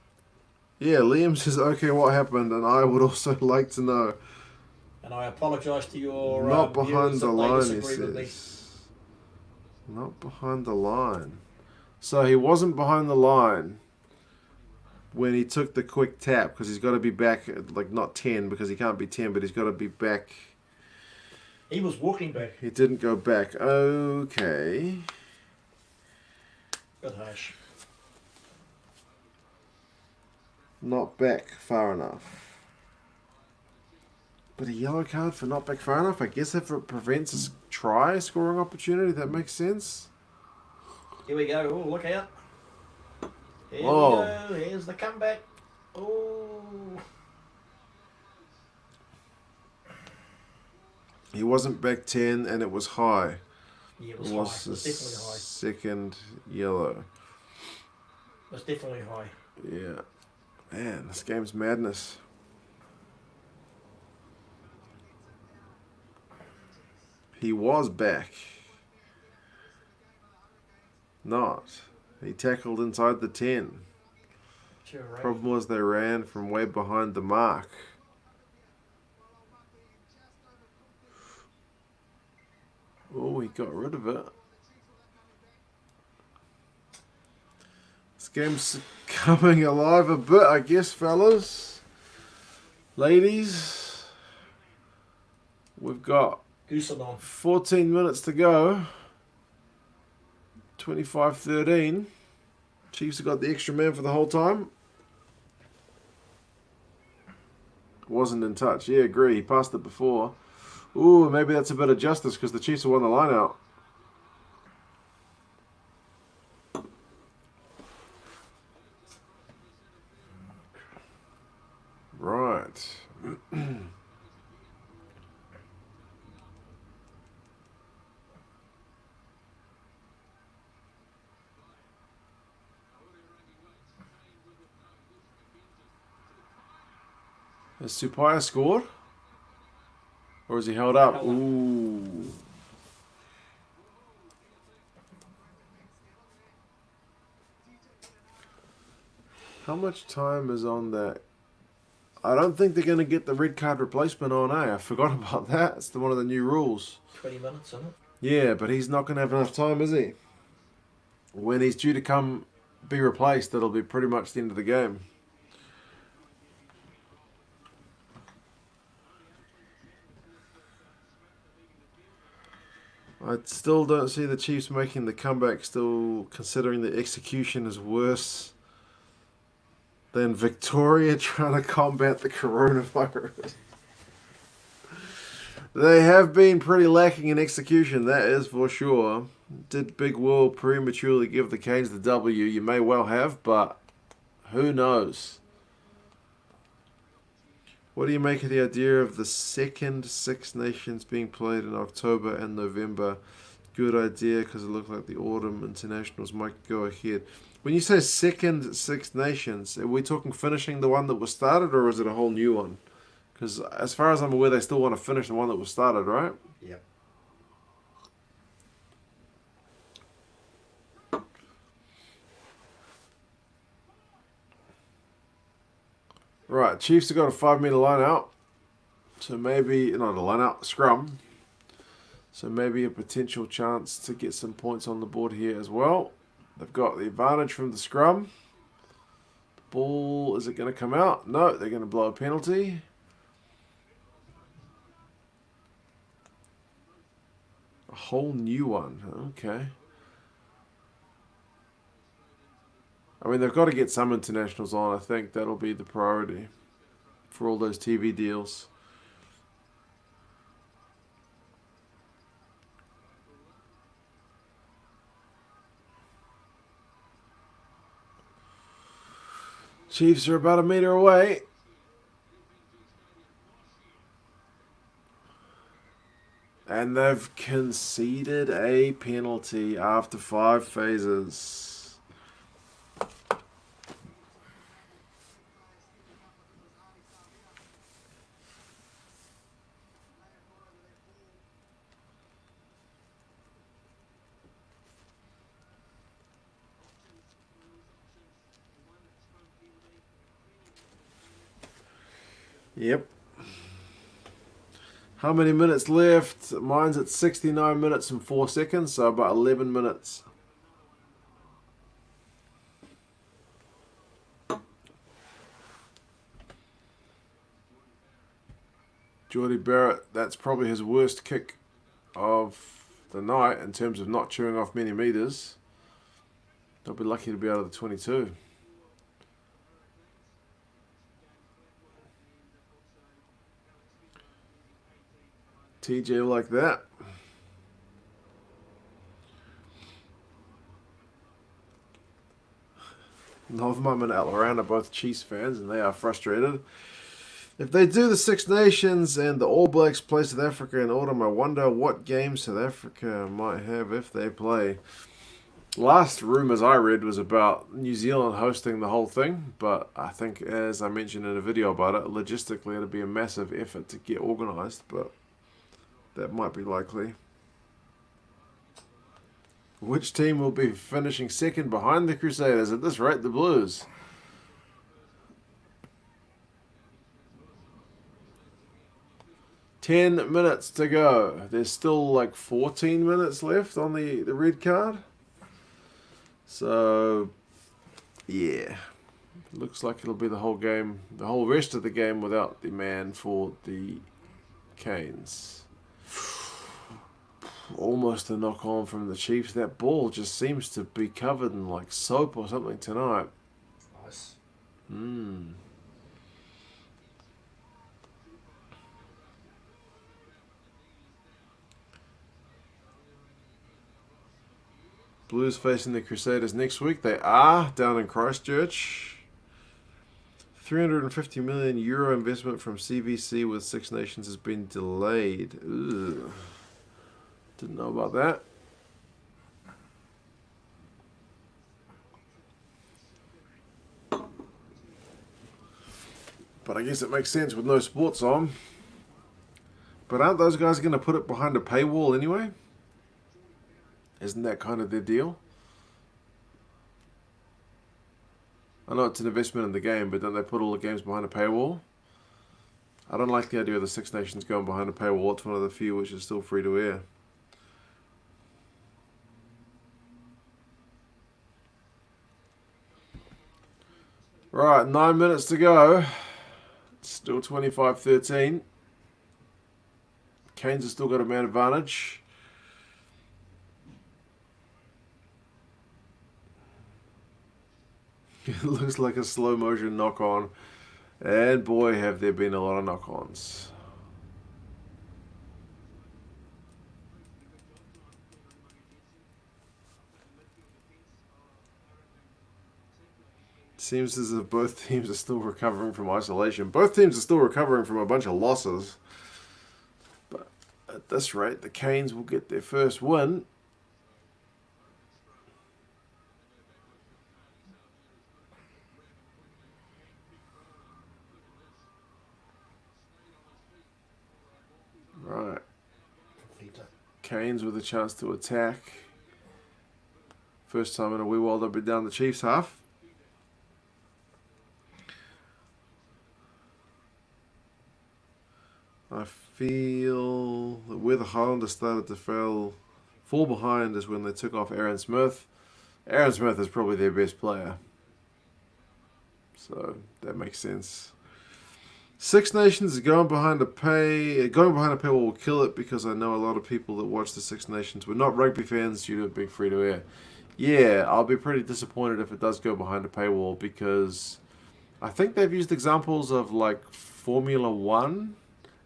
Yeah, Liam says, okay, what happened? And I would also like to know. And I apologise to your Not viewers behind the if they line, he disagree with me. says. Not behind the line. So he wasn't behind the line when he took the quick tap, because he's got to be back at, like, not 10, because he can't be 10, but he's got to be back. He was walking back. He didn't go back. Okay. Good hush. Not back far enough. But a yellow card for not back far enough? I guess if it prevents a try scoring opportunity, that makes sense. Here we go. Oh, look out. Here Whoa. we go. Here's the comeback. Oh. He wasn't back 10 and it was high. Yeah, it It was high. was It was the definitely high. second yellow. It was definitely high. Yeah. Man, this game's madness. He was back. Not. He tackled inside the 10. Sure, right. Problem was they ran from way behind the mark. Oh, he got rid of it. This game's coming alive a bit, I guess, fellas. Ladies. We've got Goosing on. 14 minutes to go. 25-13. Chiefs have got the extra man for the whole time. Wasn't in touch. Yeah, agree. He passed it before. Ooh, maybe that's a bit of justice because the Chiefs have won the line out. Right. Has Supaya scored? Or is he held up? Held up. Ooh. How much time is on that? I don't think they're going to get the red card replacement on, I forgot about that. It's one of the new rules. 20 minutes, isn't it? Yeah, but he's not going to have enough time, is he? When he's due to come be replaced, that'll be pretty much the end of the game. I still don't see the Chiefs making the comeback, still considering the execution is worse than Victoria trying to combat the coronavirus. They have been pretty lacking in execution, that is for sure. Did Big Will prematurely give the Canes the W? You may well have, but who knows? What do you make of the idea of the second Six Nations being played in October and November? Good idea, because it looked like the autumn internationals might go ahead. When you say second Six Nations, are we talking finishing the one that was started, or is it a whole new one? Because as far as I'm aware, they still want to finish the one that was started, right? Yep. Right, Chiefs have got a 5 metre line out. So maybe, not a line out, scrum. So maybe a potential chance to get some points on the board here as well. They've got the advantage from the scrum. Ball, is it going to come out? No, they're going to blow a penalty. A whole new one. Okay. I mean, they've got to get some internationals on. I think that'll be the priority for all those TV deals. Chiefs are about a metre away. And they've conceded a penalty after 5 phases. Yep. How many minutes left? Mine's at 69 minutes and 4 seconds, so about 11 minutes. Geordie Barrett, that's probably his worst kick of the night in terms of not chewing off many metres. They'll be lucky to be out of the 22. TJ like that. Novum and Alaran are both Chiefs fans, and they are frustrated. If they do the Six Nations and the All Blacks play South Africa in autumn, I wonder what games South Africa might have if they play. Last rumours I read was about New Zealand hosting the whole thing, but I think, as I mentioned in a video about it, logistically it'll be a massive effort to get organised, but that might be likely. Which team will be finishing second behind the Crusaders? At this rate, the Blues. "10 minutes to go." There's still like 14 minutes left on the red card. So, yeah. Looks like it'll be the whole game, the whole rest of the game without the man for the Canes. Almost a knock on from the Chiefs. That ball just seems to be covered in like soap or something tonight. Nice. Blues facing the Crusaders next week. They are down in Christchurch. €350 million investment from CVC with Six Nations has been delayed. Ugh. Didn't know about that. But I guess it makes sense with no sports on. But aren't those guys going to put it behind a paywall anyway? Isn't that kind of their deal? I know it's an investment in the game, but don't they put all the games behind a paywall? I don't like the idea of the Six Nations going behind a paywall. It's one of the few which is still free to air. Right, 9 minutes to go. It's still 25-13. Canes have still got a man advantage. It looks like a slow motion knock on. And boy, have there been a lot of knock ons. Seems as if both teams are still recovering from isolation. Both teams are still recovering from a bunch of losses. But at this rate, the Canes will get their first win. Right. Canes with a chance to attack. First time in a wee while they'll be down the Chiefs' half. I feel that where the Highlanders started to fall behind is when they took off Aaron Smith. Aaron Smith is probably their best player. So that makes sense. Six Nations is going behind a paywall will kill it, because I know a lot of people that watch the Six Nations were not rugby fans due to it being free to air. Yeah, I'll be pretty disappointed if it does go behind a paywall, because I think they've used examples of like Formula One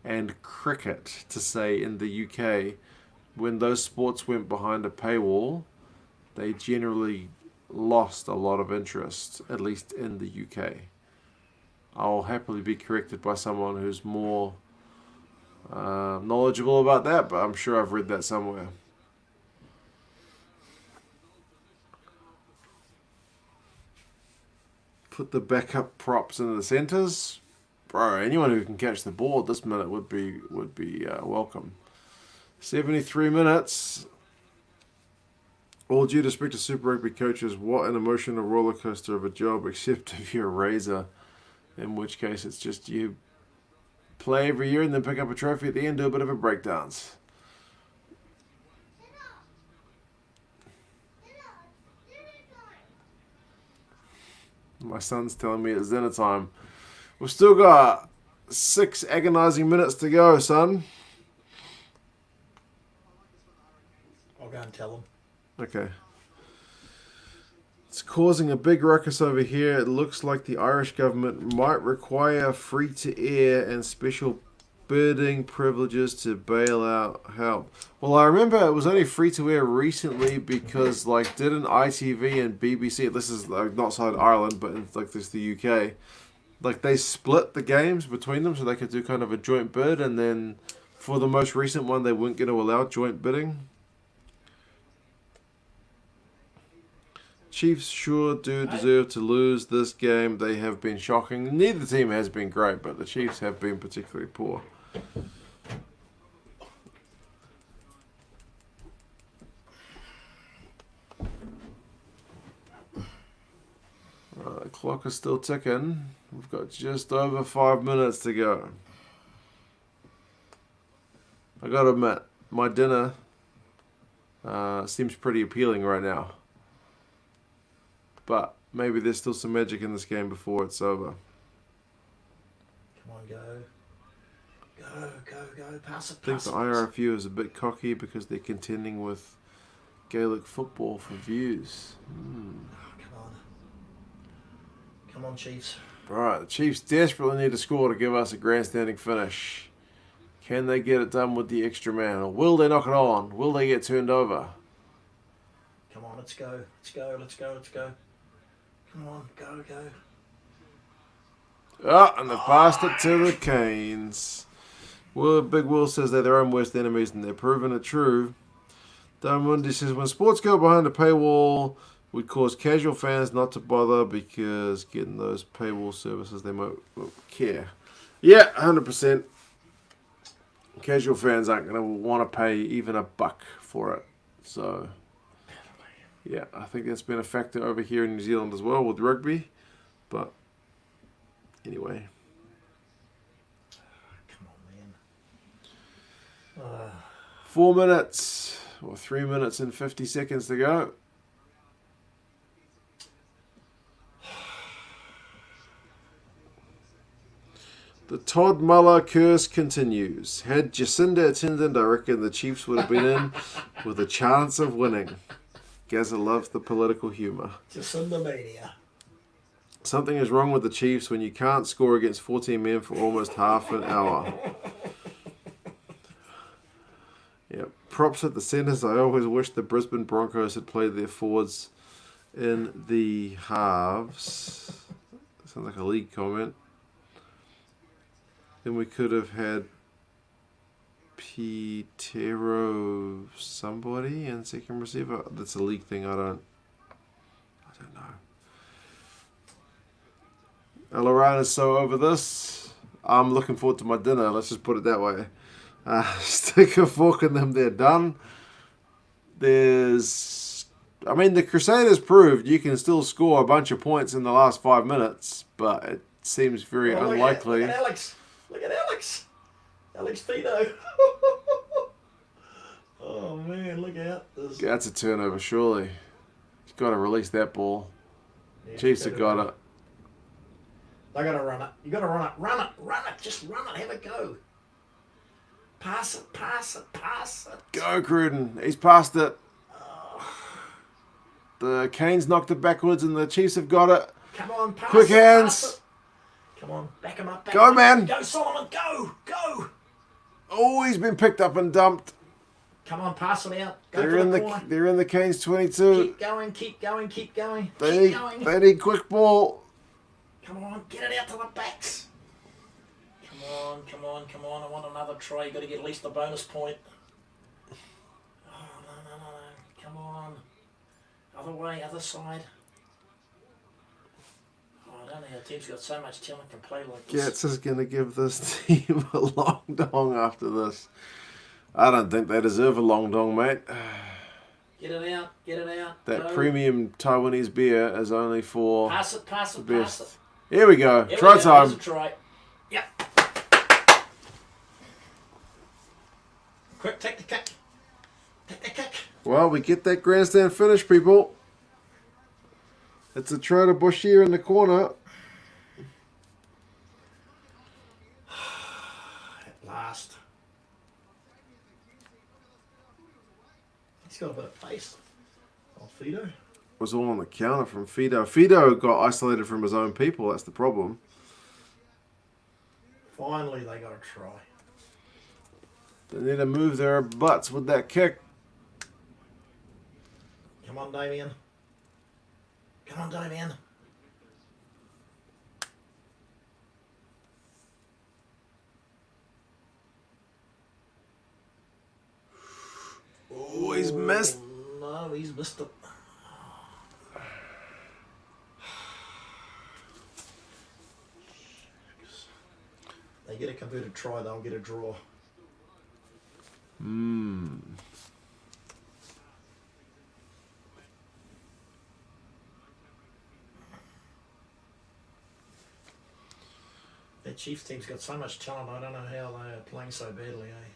and cricket to say in the UK, when those sports went behind a paywall, they generally lost a lot of interest, at least in the UK. I'll happily be corrected by someone who's more knowledgeable about that, but I'm sure I've read that somewhere. Put the backup props into the centres. Bro, anyone who can catch the ball at this minute would be welcome. 73 minutes. All due respect to Super Rugby coaches, what an emotional roller coaster of a job, except if you're a Razor, in which case it's just you play every year and then pick up a trophy at the end, do a bit of a breakdance. My son's telling me it's dinner time. We've still got 6 agonizing minutes to go, son. I'll go and tell them. Okay. It's causing a big ruckus over here. It looks like the Irish government might require free-to-air and special bidding privileges to bail out help. Well, I remember it was only free-to-air recently because, like, didn't ITV and BBC, this is like not outside Ireland, but in, like, this is the UK, like, they split the games between them so they could do kind of a joint bid, and then for the most recent one, they weren't going to allow joint bidding. Chiefs sure do deserve to lose this game. They have been shocking. Neither team has been great, but the Chiefs have been particularly poor. The clock is still ticking. We've got just over 5 minutes to go. I gotta admit, my dinner seems pretty appealing right now. But maybe there's still some magic in this game before it's over. Come on, go. Go, go, go. Pass it, I think pass the it. IRFU is a bit cocky because they're contending with Gaelic football for views. Oh, come on. Come on, Chiefs. Alright, the Chiefs desperately need to score to give us a grandstanding finish. Can they get it done with the extra man? Or will they knock it on? Will they get turned over? Come on, let's go. Let's go, let's go, let's go. Come on, go, go. Oh, and they passed it to the Canes. Well, Big Will says they're their own worst enemies and they're proving it true. Diamundi says, when sports go behind a paywall, would cause casual fans not to bother because getting those paywall services, they won't care. Yeah, 100%. Casual fans aren't going to want to pay even $1 for it. So, yeah, I think that's been a factor over here in New Zealand as well with rugby. But, anyway. Come on, man. 4 minutes, or 3 minutes and 50 seconds to go. The Todd Muller curse continues. Had Jacinda attended, I reckon the Chiefs would have been in with a chance of winning. Gazza loves the political humour. Jacinda mania. Something is wrong with the Chiefs when you can't score against 14 men for almost half an hour. Yeah, props at the centres. I always wish the Brisbane Broncos had played their forwards in the halves. Sounds like a league comment. Then we could have had Pitero somebody in second receiver. That's a league thing. I don't know. Elaran is so over this. I'm looking forward to my dinner. Let's just put it that way. Stick a fork in them. They're done. The Crusaders proved you can still score a bunch of points in the last 5 minutes, but it seems very unlikely. Look at Alex. Look at Alex. Alex Tito. Oh, man, look out. That's a turnover, surely. He's got to release that ball. Yeah, Chiefs have got it. They got to run it. You got to run it. Run it. Run it. Just run it. Have a go. Pass it. Pass it. Pass it. Go, Cruden. He's passed it. The Canes knocked it backwards and the Chiefs have got it. Come on, pass Quick it, hands. pass it. Come on, back him up. Go, man. Go, Solomon. Go. Go. Oh, he's been picked up and dumped. Come on, pass it out. Go They're for in the corner. They're in the Canes 22. Keep going, keep going, keep going. They Keep going. need quick ball. Come on, get it out to the backs. Come on, come on, come on. I want another try. You've got to get at least a bonus point. Oh, no. Come on. Other way, other side. Oh, I don't know how teams got so much talent can play like this. Gats is going to give this team a long dong after this. I don't think they deserve a long dong, mate. Get it out, get it out. That Go. premium Taiwanese beer is only for Pass it, the best. Here we go. Here Try we go. time. There's a try. Yep. Quick, take the kick. Take the kick. Well, we get that grandstand finish, people. It's a try to Bashir in the corner. At last. He's got a bit of pace. Oh, Fido. Was all on the counter from Fido. Fido got isolated from his own people. That's the problem. Finally, they got a try. They need to move their butts with that kick. Come on, Damien. Come on, Damien. Oh, he's missed. No, he's missed it. They get a converted try, they'll get a draw. That Chiefs team's got so much talent, I don't know how they are playing so badly, eh?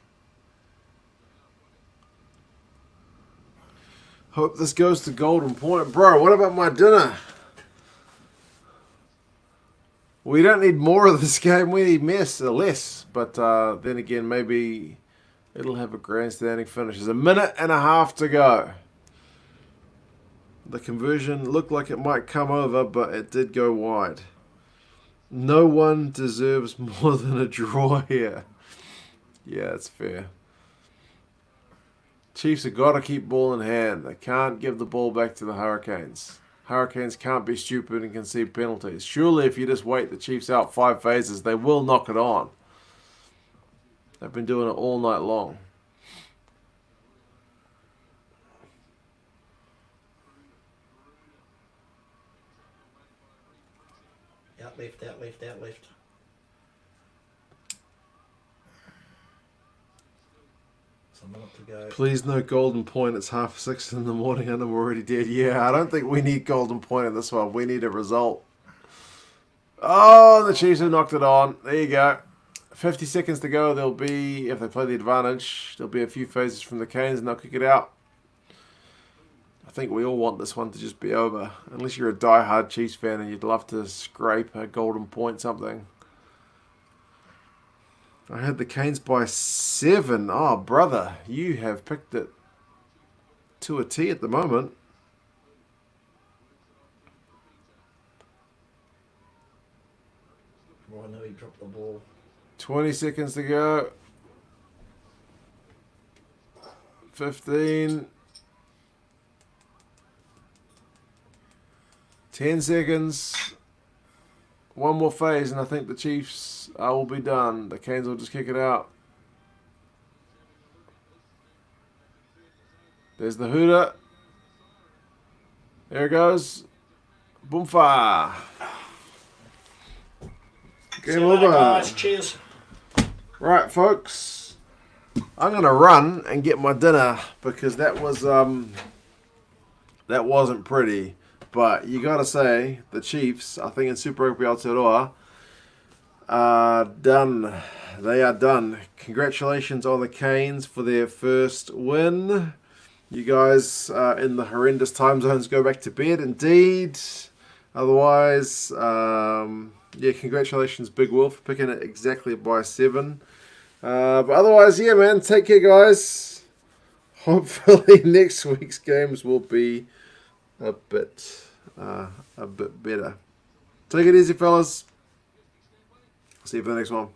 Hope this goes to golden point. Bro, what about my dinner? We don't need more of this game. We need less. But then again, maybe it'll have a grandstanding finish. There's a minute and a half to go. The conversion looked like it might come over, but it did go wide. No one deserves more than a draw here. Yeah, that's fair. Chiefs have got to keep ball in hand. They can't give the ball back to the Hurricanes. Hurricanes can't be stupid and concede penalties. Surely if you just wait the Chiefs out 5 phases, they will knock it on. They've been doing it all night long. Out left, out left, out left. It's a minute to go. Please no golden point. It's 6:30 in the morning and I'm already dead. Yeah, I don't think we need golden point in this one. We need a result. Oh, the Chiefs have knocked it on. There you go. 50 seconds to go. There'll be, if they play the advantage, there'll be a few phases from the Canes and they'll kick it out. I think we all want this one to just be over. Unless you're a die-hard Chiefs fan and you'd love to scrape a golden point something. I had the Canes by 7. Oh, brother, you have picked it to a T at the moment. Oh, I know he dropped the ball. 20 seconds to go. 15. 10 seconds. One more phase and I think the Chiefs will be done. The Canes will just kick it out. There's the hooter. There it goes. Boomfa. Game over. Guys, cheers. Right, folks. I'm gonna run and get my dinner because that wasn't pretty. But you gotta say the Chiefs, I think in Super Rugby Aotearoa, are done. They are done. Congratulations on the Canes for their first win. You guys in the horrendous time zones go back to bed. Indeed. Otherwise, yeah, congratulations, Big Will, for picking it exactly by 7. But otherwise, yeah, man, take care, guys. Hopefully next week's games will be a bit better. Take it easy, fellas. See you for the next one.